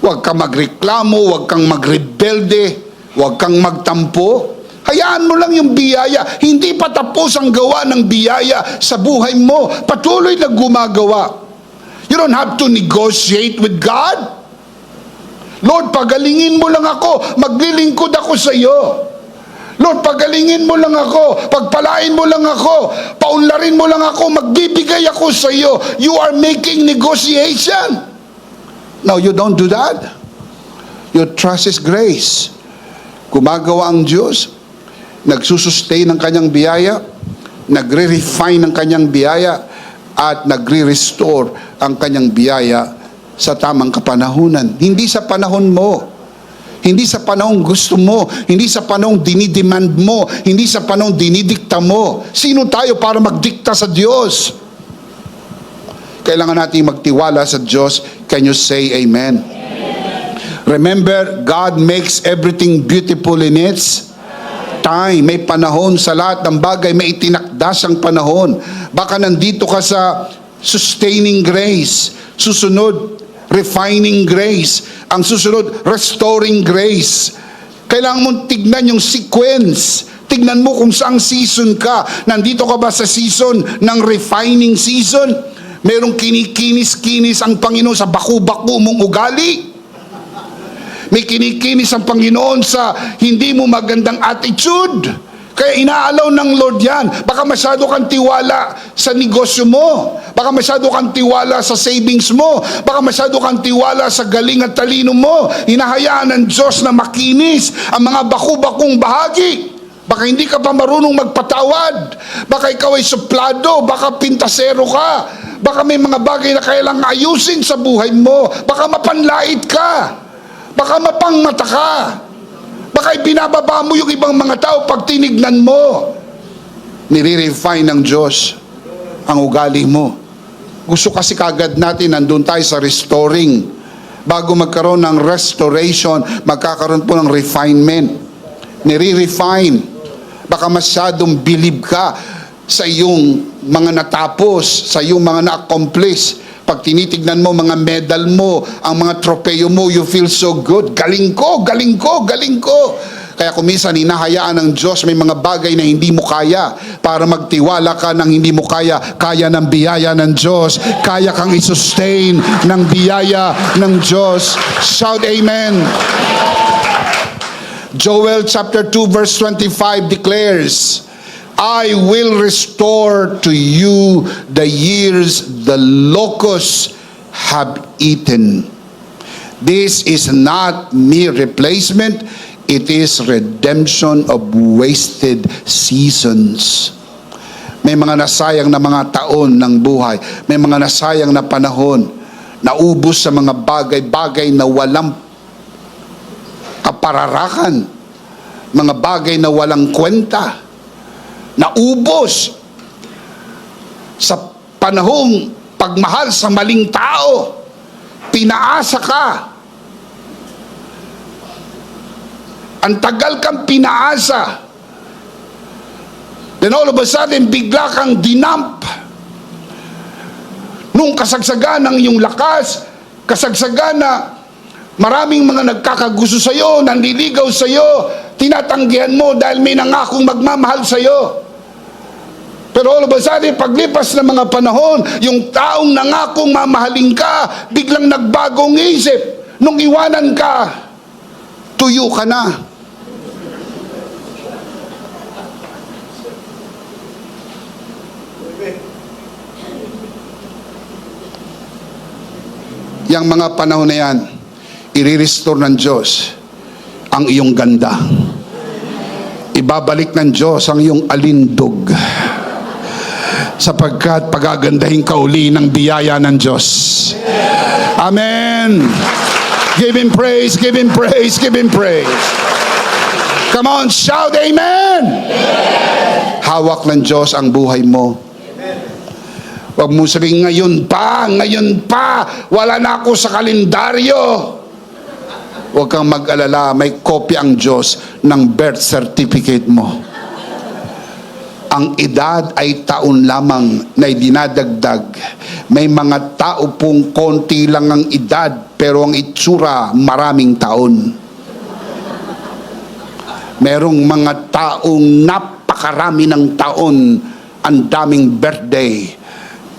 Huwag kang magreklamo, huwag kang magrebelde, huwag kang magtampo. Hayaan mo lang yung biyaya. Hindi pa tapos ang gawa ng biyaya sa buhay mo. Patuloy na gumagawa. You don't have to negotiate with God. Lord, pagalingin mo lang ako. Maglilingkod ako sa iyo. Lord, pagalingin mo lang ako. Pagpalain mo lang ako. Paunlarin mo lang ako. Magbibigay ako sa iyo. You are making negotiation. No, you don't do that. Your trust is grace. Gumagawa ang Diyos, nagsusustain ng kanyang biyaya, nagre-refine ng kanyang biyaya, at nagre-restore ang kanyang biyaya sa tamang kapanahunan. Hindi sa panahon mo, hindi sa panahong gusto mo, hindi sa panahong dinidemand mo, hindi sa panahong dinidikta mo. Sino tayo para magdikta sa Diyos? Kailangan natin magtiwala sa Diyos. Can you say amen? Remember, God makes everything beautiful in its time. May panahon sa lahat ng bagay, may itinakda siyang panahon. Baka nandito ka sa sustaining grace, susunod, refining grace, ang susunod, restoring grace. Kailangan mong tignan yung sequence. Tignan mo kung saang season ka. Nandito ka ba sa season ng refining season? Merong kinikinis-kinis ang Panginoon sa baku-baku mong ugali. May kinikinis ang Panginoon sa hindi mo magandang attitude. Kaya inaalaw ng Lord yan. Baka masyado kang tiwala sa negosyo mo. Baka masyado kang tiwala sa savings mo. Baka masyado kang tiwala sa galing at talino mo. Hinahayaan ng Diyos na makinis ang mga baku-bakong bahagi. Baka hindi ka pa marunong magpatawad. Baka ikaw ay suplado. Baka pintasero ka. Baka may mga bagay na kailangang ayusin sa buhay mo. Baka mapanlait ka. Baka mapangmata ka. Baka ibinababa mo yung ibang mga tao pag tinignan mo. Nire-refine ng Diyos ang ugali mo. Gusto kasi kagad natin, nandun tayo sa restoring. Bago magkaroon ng restoration, magkakaroon po ng refinement. Nire-refine. Baka masyadong bilib ka sa iyong mga natapos, sa iyong mga na-accomplish. Pag tinitignan mo mga medal mo, ang mga tropeyo mo, you feel so good. Galing ko, galing ko, galing ko. Kaya kuminsan hinahayaan ng Diyos may mga bagay na hindi mo kaya para magtiwala ka ng hindi mo kaya. Kaya ng biyaya ng Diyos. Kaya kang isustain ng biyaya ng Diyos. Shout amen. Joel chapter 2 verse 25 declares, I will restore to you the years the locusts have eaten. This is not mere replacement, it is redemption of wasted seasons. May mga nasayang na mga taon ng buhay, may mga nasayang na panahon, naubos sa mga bagay-bagay na walang kapararakan, mga bagay na walang kwenta, naubos sa panahong pagmahal sa maling tao, pinaasa ka, ang tagal kang pinaasa, then all of a sudden bigla kang dinamp nung kasagsagan ng iyong lakas, kasagsagan na maraming mga nagkakagusto sa iyo, nanliligaw sa iyo, tinatanggihan mo dahil may nangakong magmamahal sa iyo. Pero all of a sudden, paglipas ng mga panahon, yung taong nangakong mamahalin ka, biglang nagbagong isip. Nung iwanan ka, tuyo ka na. Yang mga panahon na yan, i-restore ng Diyos ang iyong ganda. Ibabalik ng Diyos ang iyong alindog. Sapagkat pagagandahin ka uli ng biyaya ng Diyos. Amen. Give Him praise, give Him praise, give Him praise. Come on, shout amen. Hawak ng Diyos ang buhay mo. Huwag mo sabihin, ngayon pa, wala na ako sa kalendaryo. Huwag kang mag-alala, may kopya ang Diyos ng birth certificate mo. Ang edad ay taon lamang na dinadagdag. May mga tao pong konti lang ang edad, pero ang itsura maraming taon. Merong mga taong napakarami ng taon, ang daming birthday,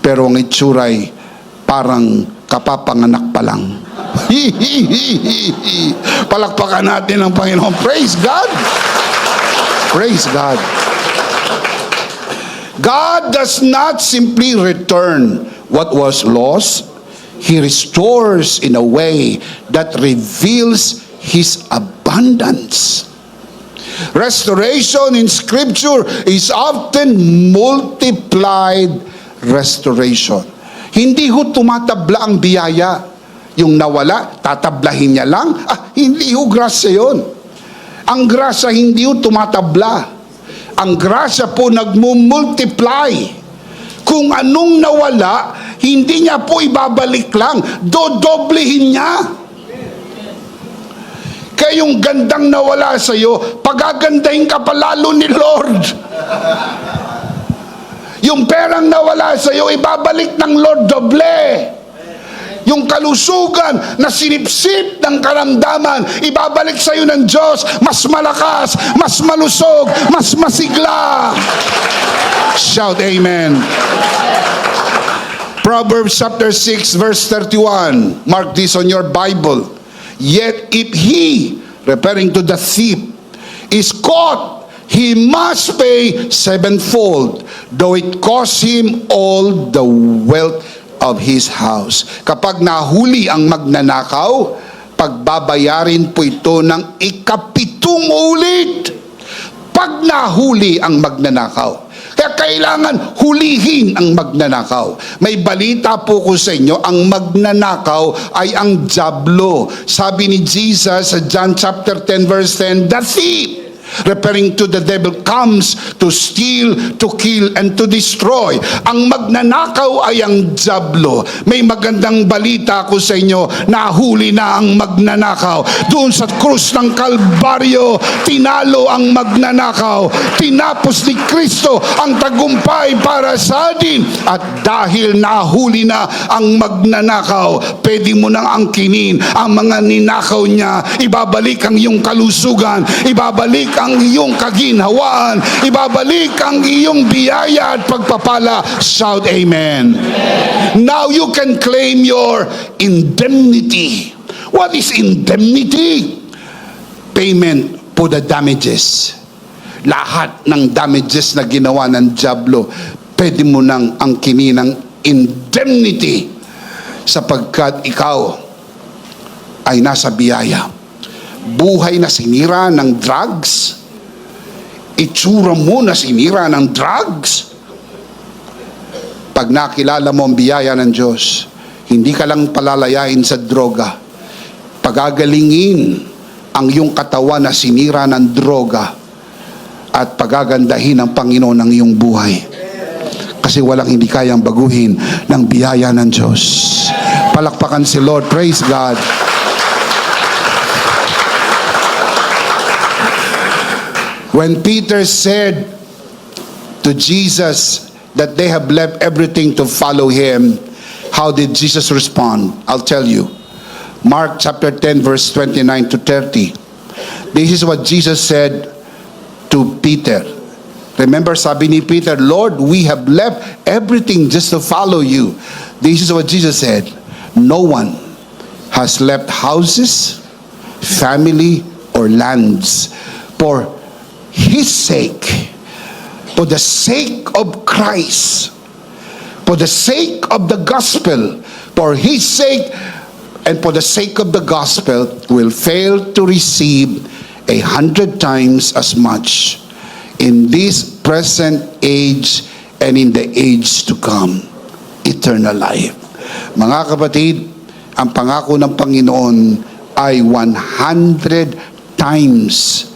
pero ang itsura'y parang kapapanganak pa lang. Palakpakan natin ang Panginoon. Praise God! Praise God! God does not simply return what was lost. He restores in a way that reveals His abundance. Restoration in Scripture is often multiplied restoration. Hindi ho tumatabla ang biyaya. Yung nawala, tatablahin niya lang. Hindi ho grasya yun. Ang grasya hindi ho tumatabla. Ang grasya po nagmumultiply. Kung anong nawala, hindi niya po ibabalik lang. Dodoblehin niya. Kaya yung gandang nawala sa iyo, pagagandahin ka pa lalo ni Lord. Yung perang nawala sa iyo, ibabalik ng Lord doble. Yung kalusugan na sinipsip ng karamdaman, ibabalik sa iyo ng Diyos, mas malakas, mas malusog, mas masigla. Shout amen. Proverbs chapter 6 verse 31. Mark this on your Bible. Yet if he, referring to the thief, is caught, he must pay sevenfold, though it cost him all the wealth of his house. Kapag nahuli ang magnanakaw, pagbabayarin po ito ng 7 ulit. Pag nahuli ang magnanakaw. Kaya kailangan hulihin ang magnanakaw. May balita po ko sa inyo, ang magnanakaw ay ang dyablo. Sabi ni Jesus sa John chapter 10 verse 10, the thief referring to the devil, comes to steal, to kill, and to destroy. Ang magnanakaw ay ang dyablo. May magandang balita ko sa inyo, nahuli na ang magnanakaw. Doon sa krus ng Kalbaryo, tinalo ang magnanakaw. Tinapos ni Kristo ang tagumpay para sa atin. At dahil nahuli na ang magnanakaw, pwede mo nang angkinin ang mga ninakaw niya. Ibabalik ang iyong kalusugan, ibabalik ang iyong kaginhawaan, ibabalik ang iyong biyaya at pagpapala. Shout amen. Now you can claim your indemnity. What is indemnity? Payment for the damages. Lahat ng damages na ginawa ng dyablo, pwede mo nang angkinin ng indemnity sapagkat ikaw ay nasa biyaya. Buhay na sinira ng drugs, itsura mo na sinira ng drugs. Pag nakilala mo ang biyaya ng Diyos, hindi ka lang palalayain sa droga, pagagalingin ang iyong katawan na sinira ng droga at pagagandahin ng Panginoon ang iyong buhay. Kasi walang hindi kayang baguhin ng biyaya ng Diyos. Palakpakan si Lord. Praise God. When Peter said to Jesus that they have left everything to follow him, how did Jesus respond? I'll tell you. Mark chapter 10 verse 29 to 30. This is what Jesus said to Peter. Remember, sabi ni Peter, Lord, we have left everything just to follow you. This is what Jesus said. No one has left houses, family, or lands for His sake, for the sake of Christ, for the sake of the gospel, for His sake and for the sake of the gospel, will fail to receive 100 times as much in this present age and in the age to come, eternal life. Mga kapatid, ang pangako ng Panginoon ay 100 times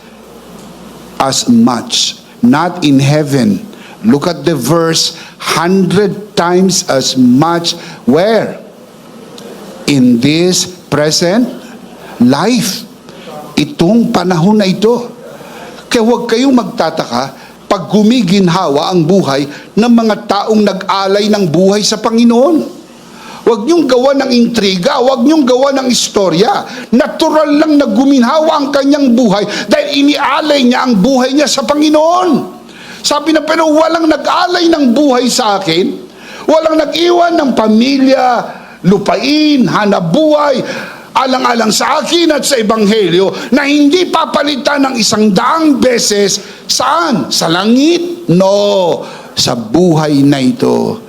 as much. Not in heaven. Look at the verse, 100 times as much. Where? In this present life. Itong panahon na ito. Kaya huwag kayong magtataka pag gumiginhawa ang buhay ng mga taong nag-alay ng buhay sa Panginoon. Huwag niyong gawa ng intriga, huwag niyong gawa ng istorya. Natural lang na guminhawa ang kanyang buhay dahil inialay niya ang buhay niya sa Panginoon. Sabi na, pero walang nag-alay ng buhay sa akin, walang nag-iwan ng pamilya, lupain, hanapbuhay, alang-alang sa akin at sa Ebanghelyo na hindi papalitan ng 100 beses. Saan? Sa langit? No. Sa buhay na ito.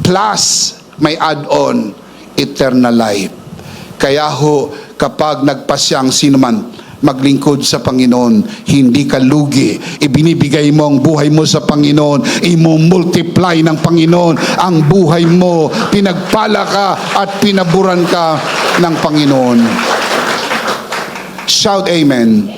Plus, may add-on, eternal life. Kaya ho, kapag nagpasyang sino man maglingkod sa Panginoon, hindi ka lugi. Ibinibigay mo ang buhay mo sa Panginoon, i-multiply ng Panginoon ang buhay mo. Pinagpala ka at pinaburan ka ng Panginoon. Shout amen.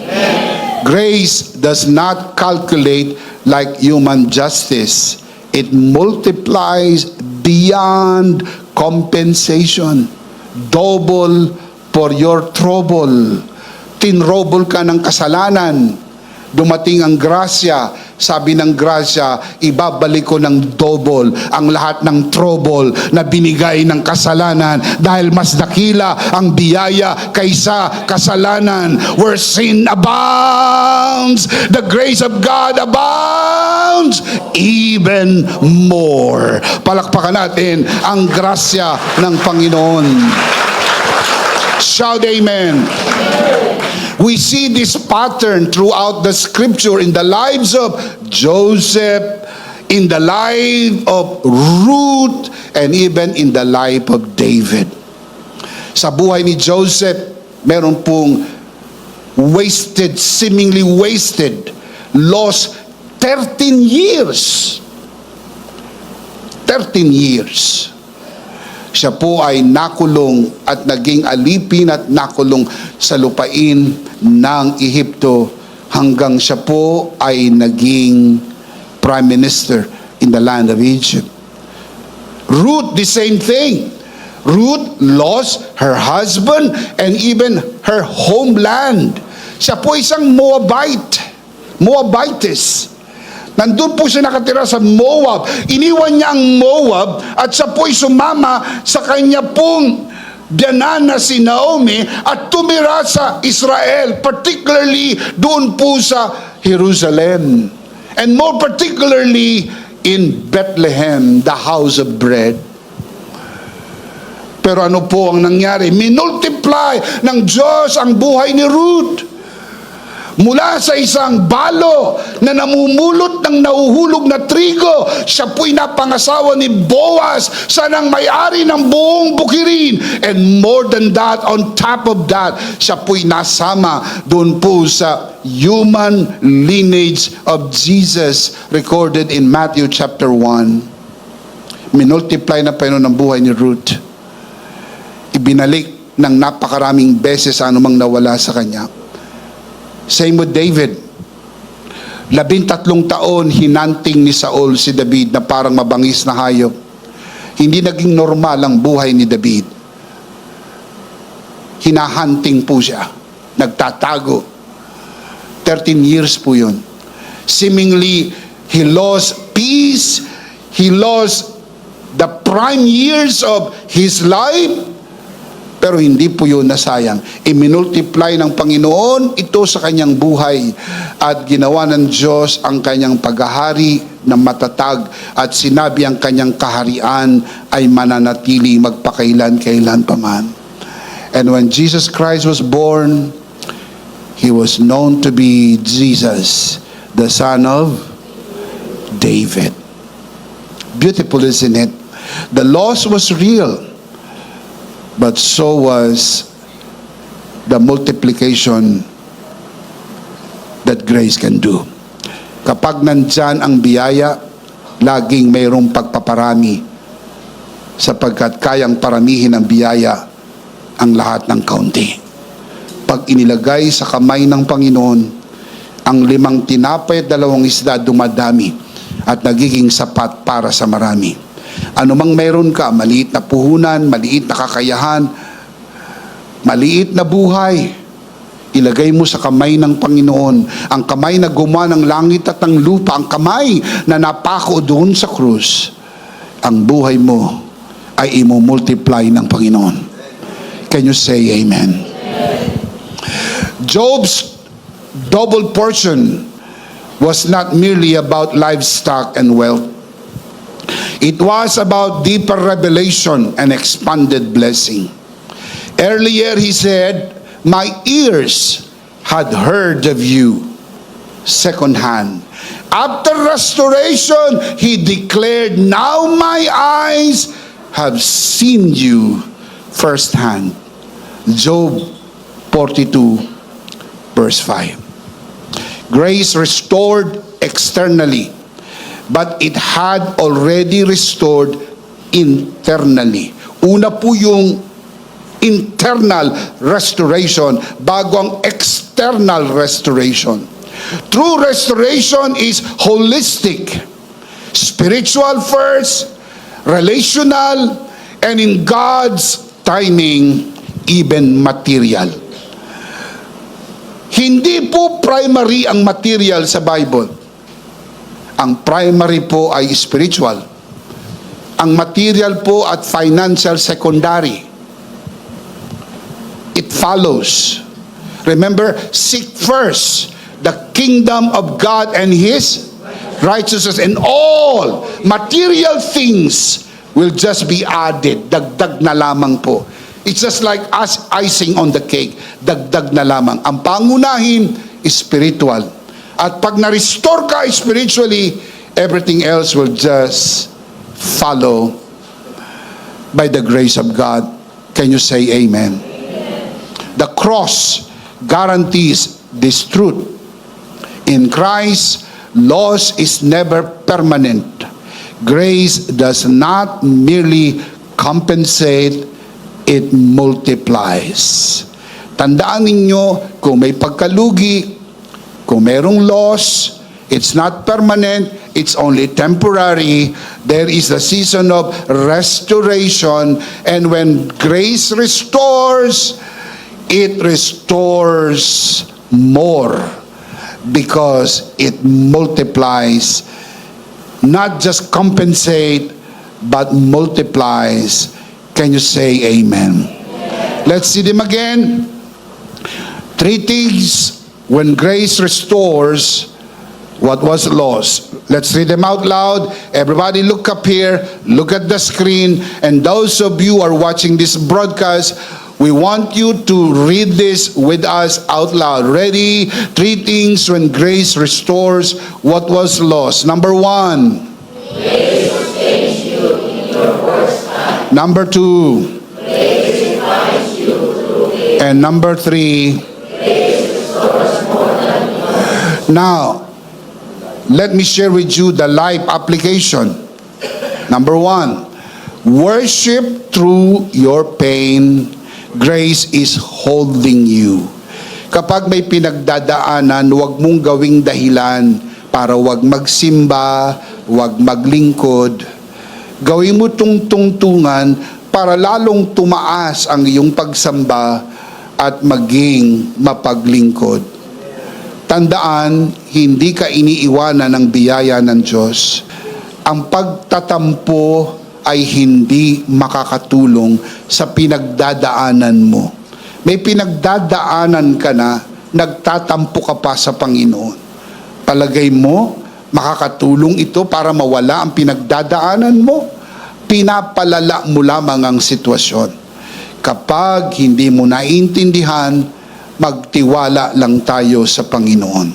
Grace does not calculate like human justice. It multiplies beyond compensation. Double for your trouble. Tinrobol ka ng kasalanan. Dumating ang grasya. Sabi ng grasya, ibabalik ko ng double ang lahat ng trouble na binigay ng kasalanan dahil mas dakila ang biyaya kaysa kasalanan. Where sin abounds, the grace of God abounds even more. Palakpakan natin ang grasya ng Panginoon. Shout amen. We see this pattern throughout the scripture in the lives of Joseph, in the life of Ruth, and even in the life of David. Sa buhay ni Joseph, meron pong wasted, seemingly wasted, lost 13 years. 13 years. Siya po ay nakulong at naging alipin at nakulong sa lupain ng Ehipto hanggang siya po ay naging prime minister in the land of Egypt. Ruth, the same thing. Ruth lost her husband and even her homeland. Siya po isang Moabitess. Nandun po siya nakatira sa Moab. Iniwan niya ang Moab at siya po'y sumama sa kanya pong biyanan na si Naomi at tumira sa Israel, particularly doon po sa Jerusalem. And more particularly in Bethlehem, the house of bread. Pero ano po ang nangyari? Minultiply ng Diyos ang buhay ni Ruth. Mula sa isang balo na namumulot ng nahuhulog na trigo, siya po'y napangasawa ni Boaz, siya nang may-ari ng buong bukirin. And more than that, on top of that, siya po'y nasama doon po sa human lineage of Jesus recorded in Matthew chapter 1. Minultiply na Panginoon ang buhay ni Ruth. Ibinalik ng napakaraming beses anumang nawala sa kanya. Same with David. 13 taon hinanting ni Saul si David na parang mabangis na hayop. Hindi naging normal ang buhay ni David. Hinahunting po siya. Nagtatago. 13 years po yun. Seemingly, he lost peace. He lost the prime years of his life. Pero hindi po yun nasayang. Iminultiply ng Panginoon ito sa kanyang buhay at ginawa ng Diyos ang kanyang paghahari na matatag at sinabi ang kanyang kaharian ay mananatili magpakailan-kailan paman. And when Jesus Christ was born, He was known to be Jesus, the son of David. Beautiful, isn't it? The loss was real. But so was the multiplication that grace can do. Kapag nandyan ang biyaya, laging mayroong pagpaparami sapagkat kayang paramihin ang biyaya ang lahat ng kaunti. Pag inilagay sa kamay ng Panginoon, ang 5 tinapay at 2 isda dumadami at nagiging sapat para sa marami. Ano mang meron ka, maliit na puhunan, maliit na kakayahan, maliit na buhay, ilagay mo sa kamay ng Panginoon. Ang kamay na gumawa ng langit at ng lupa, ang kamay na napako doon sa krus, ang buhay mo ay imumultiply ng Panginoon. Can you say amen? Job's double portion was not merely about livestock and wealth. It was about deeper revelation and expanded blessing. Earlier he said, "My ears had heard of you secondhand." After restoration, he declared, "Now my eyes have seen you firsthand." Job 42 verse 5. Grace restored externally, but it had already restored internally. Una po yung internal restoration bago ang external restoration. True restoration is holistic, spiritual first, relational, and in God's timing, even material. Hindi po primary ang material sa Bible. Ang primary po ay spiritual. Ang material po at financial secondary. It follows. Remember, seek first the kingdom of God and His righteousness, and all material things will just be added. Dagdag na lamang po. It's just like us icing on the cake. Dagdag na lamang. Ang pangunahin is spiritual. At pag na-restore ka spiritually, everything else will just follow by the grace of God. Can you say amen? The cross guarantees this truth. In Christ, loss is never permanent. Grace does not merely compensate, it multiplies. Tandaan ninyo, kung may pagkalugi, Kung merong loss, it's not permanent, it's only temporary. There is a season of restoration, and when grace restores, it restores more because it multiplies, not just compensate, but multiplies. Can you say amen? Let's see them again. 3 things when grace restores what was lost. Let's read them out loud. Everybody look up here, look at the screen, and those of you who are watching this broadcast, we want you to read this with us out loud. Ready? 3 things when grace restores what was lost. Number 1. Grace sustains you in your worst time. Number 2. Grace refines you through it. And number 3. Grace restores more than enough. Now, let me share with you the life application. Number 1, worship through your pain. Grace is holding you. Kapag may pinagdadaanan, huwag mong gawing dahilan para huwag magsimba, huwag maglingkod. Gawin mo itong tungtungan para lalong tumaas ang iyong pagsamba at maging mapaglingkod. Tandaan, hindi ka iniiwanan ng biyaya ng Diyos. Ang pagtatampo ay hindi makakatulong sa pinagdadaanan mo. May pinagdadaanan ka na, nagtatampo ka pa sa Panginoon. Palagay mo, makakatulong ito para mawala ang pinagdadaanan mo? Pinapalala mo lamang ang sitwasyon. Kapag hindi mo naiintindihan, magtiwala lang tayo sa Panginoon.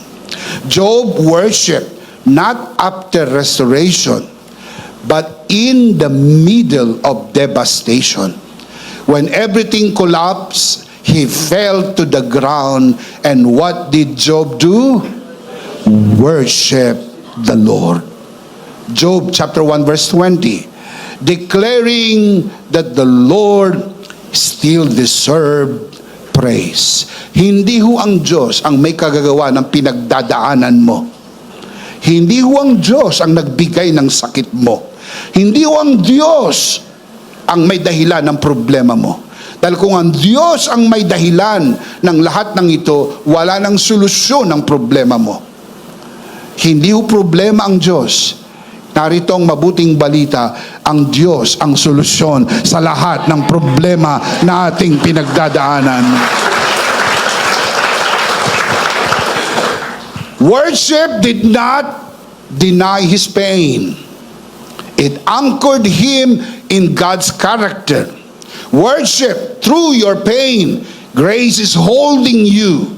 Job worshiped not after restoration, but in the middle of devastation. When everything collapsed, he fell to the ground. And what did Job do? Worship the Lord. Job chapter 1 verse 20, declaring that the Lord still deserved praise. Hindi ho ang Diyos ang may kagagawa ng pinagdadaanan mo. Hindi ho ang Diyos ang nagbigay ng sakit mo. Hindi ho ang Diyos ang may dahilan ng problema mo. Dahil kung ang Diyos ang may dahilan ng lahat ng ito, wala nang solusyon ng problema mo. Hindi ho problema ang Diyos. Narito ang mabuting balita, ang Diyos ang solusyon sa lahat ng problema na ating pinagdadaanan. Worship did not deny his pain. It anchored him in God's character. Worship through your pain. Grace is holding you.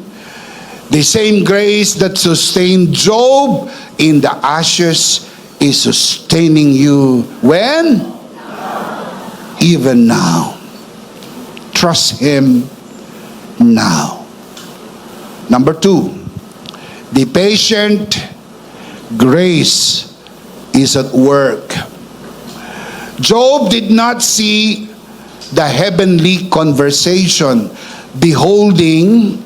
The same grace that sustained Job in the ashes is sustaining you. When? Even now. Trust him now. Number 2, the patient grace is at work. Job did not see the heavenly conversation beholding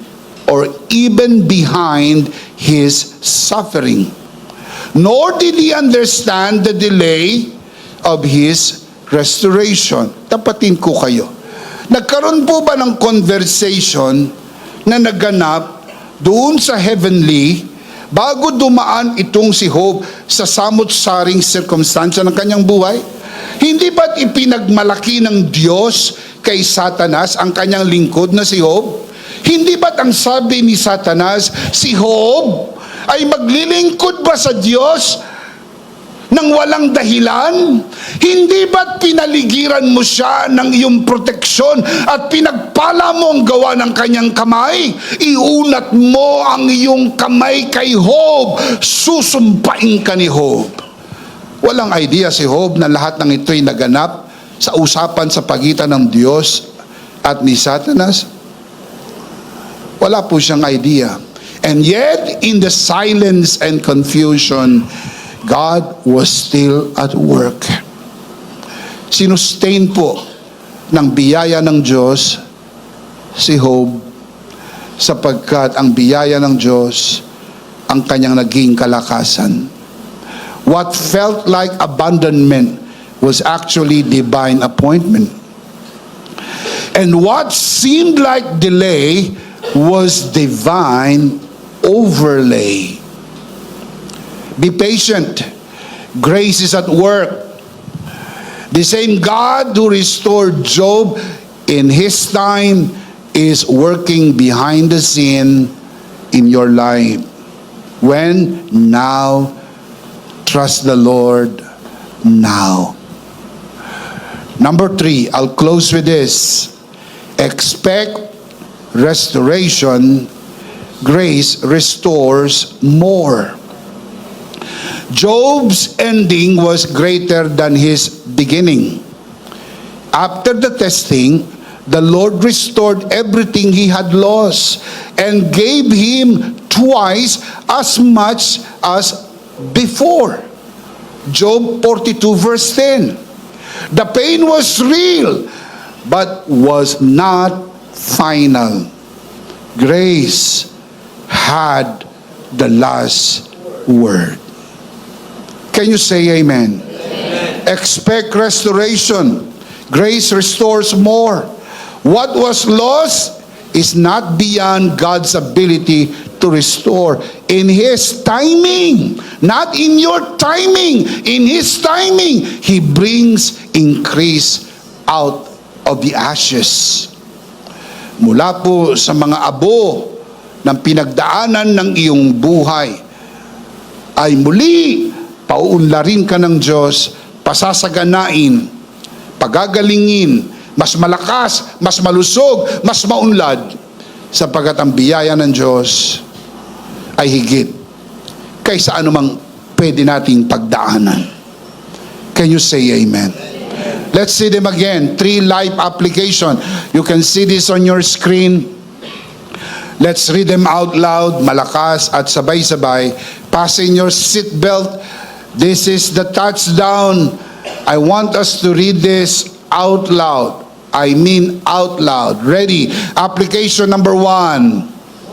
or even behind his suffering, nor did he understand the delay of his restoration. Tapatin ko kayo. Nagkaroon po ba ng conversation na naganap doon sa heavenly bago dumaan itong si Job sa samot-saring circumstansya ng kanyang buhay? Hindi ba't ipinagmalaki ng Diyos kay Satanas ang kanyang lingkod na si Job? Hindi ba't ang sabi ni Satanas, si Job ay maglilingkod ba sa Diyos nang walang dahilan? Hindi ba't pinaligiran mo siya ng iyong proteksyon at pinagpala mo ang gawa ng kanyang kamay? Iunat mo ang iyong kamay kay Job, susumpain ka ni Job. Walang idea si Job na lahat ng ito'y naganap sa usapan sa pagitan ng Diyos at ni Satanas. Wala po siyang idea. And yet, in the silence and confusion, God was still at work. Sinustain po ng biyaya ng Diyos si Job, sapagkat ang biyaya ng Diyos ang kanyang naging kalakasan. What felt like abandonment was actually divine appointment. And what seemed like delay was divine overlay. Be patient. Grace is at work. The same God who restored Job in his time is working behind the scene in your life. When? Now. Trust the Lord now. Number 3, I'll close with this. Expect restoration. Grace restores more. Job's ending was greater than his beginning. After the testing, the Lord restored everything he had lost and gave him twice as much as before. Job 42 verse 10. The pain was real, but was not final. Grace had the last word. Can you say amen? Amen. Expect restoration. Grace restores more. What was lost is not beyond God's ability to restore. In His timing, not in your timing, in His timing, He brings increase out of the ashes. Mula po sa mga abo ng pinagdaanan ng iyong buhay, ay muli pauunlarin ka ng Diyos, pasasaganain, pagagalingin, mas malakas, mas malusog, mas maunlad, sapagkat ang biyaya ng Diyos ay higit kaysa anumang pwede nating pagdaanan. Can you say amen? Let's see them again. 3 life application. You can see this on your screen. Let's read them out loud, malakas at sabay-sabay. Fasten your seatbelt. This is the touchdown. I want us to read this out loud. I mean out loud. Ready? Application number 1.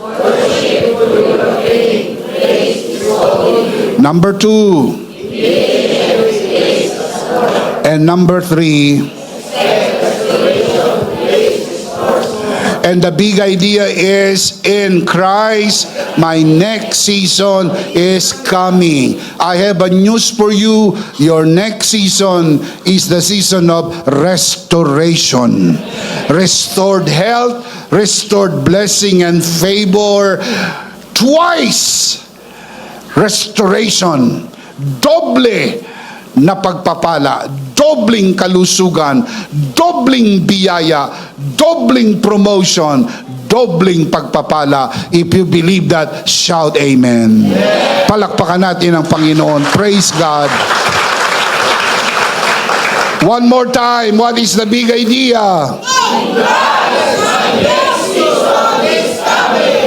Worship for your faith, praise is holy. Number 2. And number 3. And the big idea is, in Christ, my next season is coming. I have a news for you. Your next season is the season of restoration. Restored health, restored blessing and favor. Twice restoration. Doble na pagpapala, dobling kalusugan, dobling biyaya, dobling promotion, dobling pagpapala. If you believe that, shout amen. Yeah. Palakpakan natin ang Panginoon. Praise God. One more time, what is the big idea?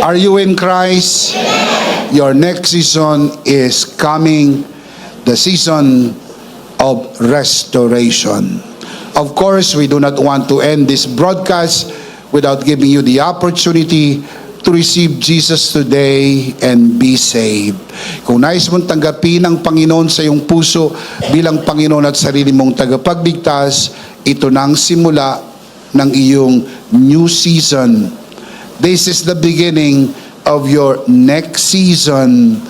Are you in Christ? Your next season is coming. The season of restoration. Of course, we do not want to end this broadcast without giving you the opportunity to receive Jesus today and be saved. Kung nais mong tanggapin ang Panginoon sa iyong puso bilang Panginoon at sarili mong tagapagligtas, ito na ang simula ng iyong new season. This is the beginning of your next season,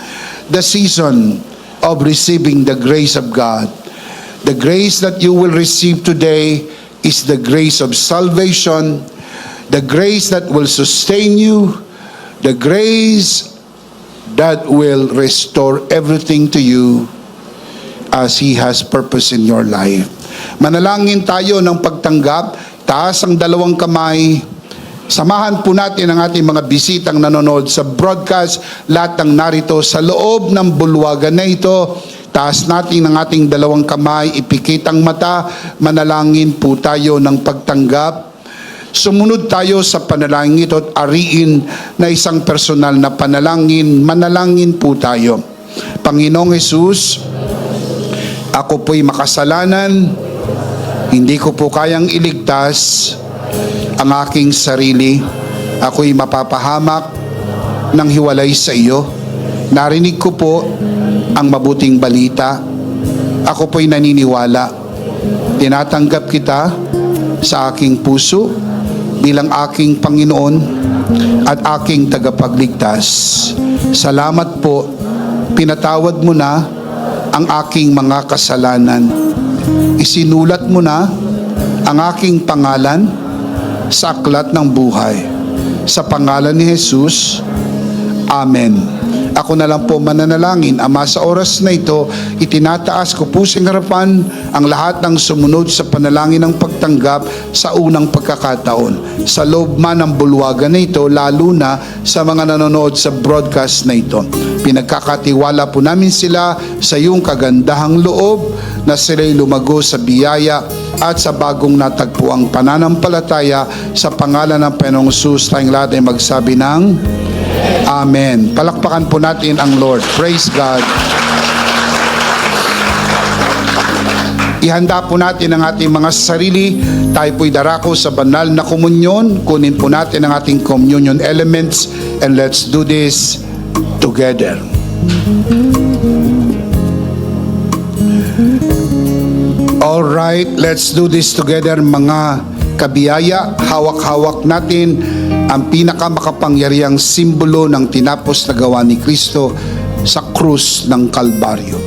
the season of receiving the grace of God. The grace that you will receive today is the grace of salvation, the grace that will sustain you, the grace that will restore everything to you as He has purpose in your life. Manalangin tayo ng pagtanggap. Taas ang dalawang kamay. Samahan po natin ang ating mga bisitang nanonood sa broadcast. Lahat ng narito sa loob ng bulwagan na ito. Taas natin ang ating dalawang kamay, ipikit ang mata, manalangin po tayo ng pagtanggap. Sumunod tayo sa panalangin ito at ariin na isang personal na panalangin. Manalangin po tayo. Panginoong Hesus, ako po'y makasalanan, hindi ko po kayang iligtas ang aking sarili. Ako'y mapapahamak ng hiwalay sa iyo. Narinig ko po ang mabuting balita. Ako po'y naniniwala. Tinatanggap kita sa aking puso bilang aking Panginoon at aking tagapagligtas. Salamat po, pinatawad mo na ang aking mga kasalanan. Isinulat mo na ang aking pangalan sa aklat ng buhay. Sa pangalan ni Jesus, Amen. Ako na lang po mananalangin. Ama, sa oras na ito, itinataas ko po sa harapan ang lahat ng sumunod sa panalangin ng pagtanggap sa unang pagkakataon. Sa loob man ng bulwagan na ito, lalo na sa mga nanonood sa broadcast na ito. Pinagkakatiwala po namin sila sa iyong kagandahang loob na sila'y lumago sa biyaya at sa bagong natagpuang pananampalataya. Sa pangalan ng Panginoong Hesus, tayong lahat ay magsabi ng Amen. Palakpakan po natin ang Lord. Praise God. Ihanda po natin ang ating mga sarili. Tayo po'y darako sa banal na komunyon. Kunin po natin ang ating communion elements and let's do this together. All right, let's do this together, mga kabiyaya. Hawak-hawak natin ang pinakamakapangyarihang simbolo ng tinapos na gawa ni Kristo sa krus ng Kalbaryo.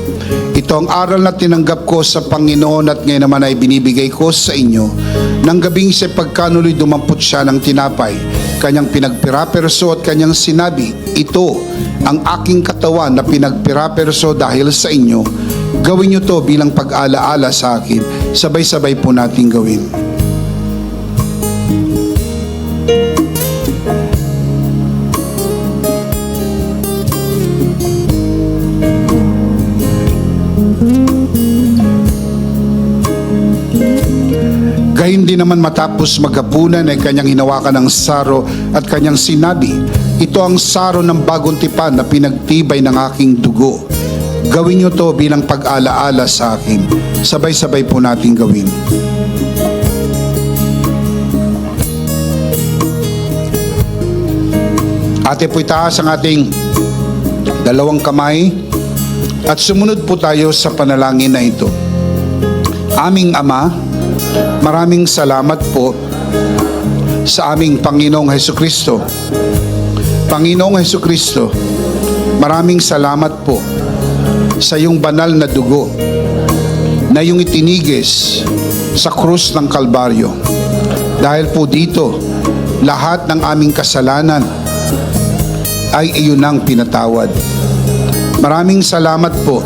Ito ang aral na tinanggap ko sa Panginoon at ngayon naman ay binibigay ko sa inyo. Nang gabing sa pagkanuloy dumampot siya ng tinapay, kanyang pinagpiraperso at kanyang sinabi, ito ang aking katawan na pinagpiraperso dahil sa inyo. Gawin niyo to bilang pag-alaala sa akin. Sabay-sabay po natin gawin. Gayun din naman matapos maghapunan ay kanyang hinawakan ng saro at kanyang sinabi, ito ang saro ng bagong tipan na pinagtibay ng aking dugo. Gawin niyo to bilang pag-alaala sa akin. Sabay-sabay po natin gawin. Ate po itaas ang ating dalawang kamay at sumunod po tayo sa panalangin na ito. Aming Ama, maraming salamat po sa aming Panginoong Hesukristo. Panginoong Hesukristo, maraming salamat po sa iyong banal na dugo na iyong itinigis sa krus ng Kalbaryo. Dahil po dito, lahat ng aming kasalanan ay iyon ang pinatawad. Maraming salamat po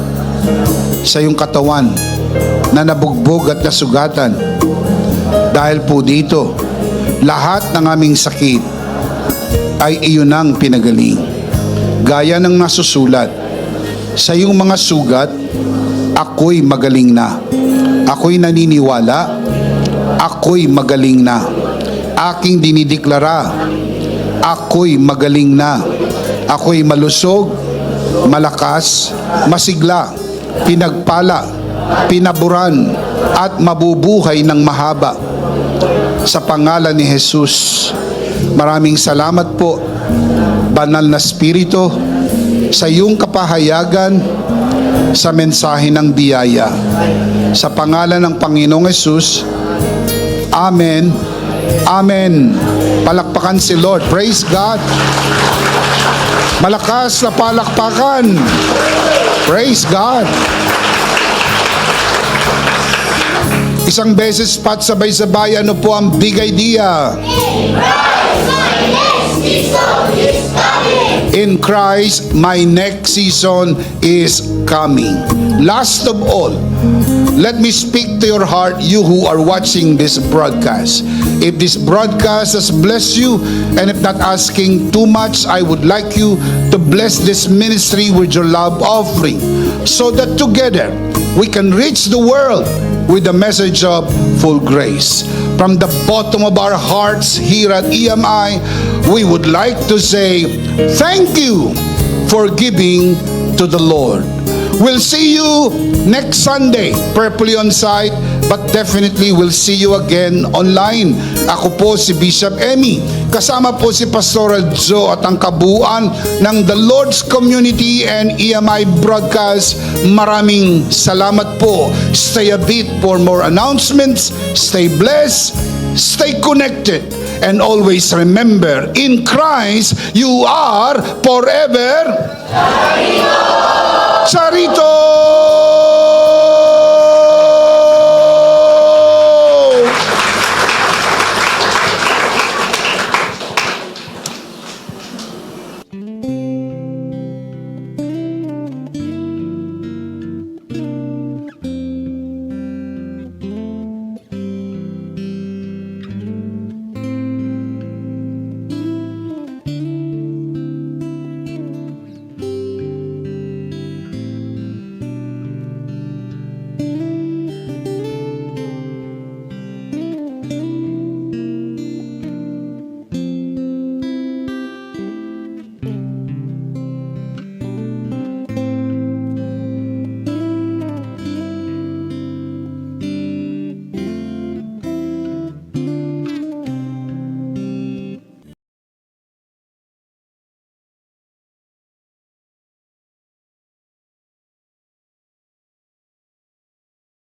sa iyong katawan na nabugbog at nasugatan. Dahil po dito, lahat ng aming sakit ay iyon ang pinagaling. Gaya ng nasusulat, sa iyong mga sugat, ako'y magaling na. Ako'y naniniwala, ako'y magaling na. Aking dinideklara, ako'y magaling na. Ako'y malusog, malakas, masigla, pinagpala, pinaburan, at mabubuhay ng mahaba. Sa pangalan ni Jesus, maraming salamat po, Banal na Espiritu, sa iyong kapahayagan sa mensahe ng biyaya. Sa pangalan ng Panginoong Jesus, Amen. Amen. Palakpakan si Lord. Praise God. Malakas na palakpakan. Praise God. Isang beses pat sabay-sabay, ano po ang big idea? In Christ, my next season is coming. Last of all, let me speak to your heart, you who are watching this broadcast. If this broadcast has blessed you, and if not asking too much, I would like you to bless this ministry with your love offering, so that together we can reach the world with the message of full grace. From the bottom of our hearts here at EMI, we would like to say thank you for giving to the Lord. We'll see you next Sunday, prayerfully on site, but definitely we'll see you again online. Ako po si Bishop Emmy. Kasama po si Pastoral Joe at ang kabuuan ng The Lord's Community and EMI Broadcast. Maraming salamat po. Stay a bit for more announcements. Stay blessed. Stay connected. And always remember, in Christ, you are forever Charito!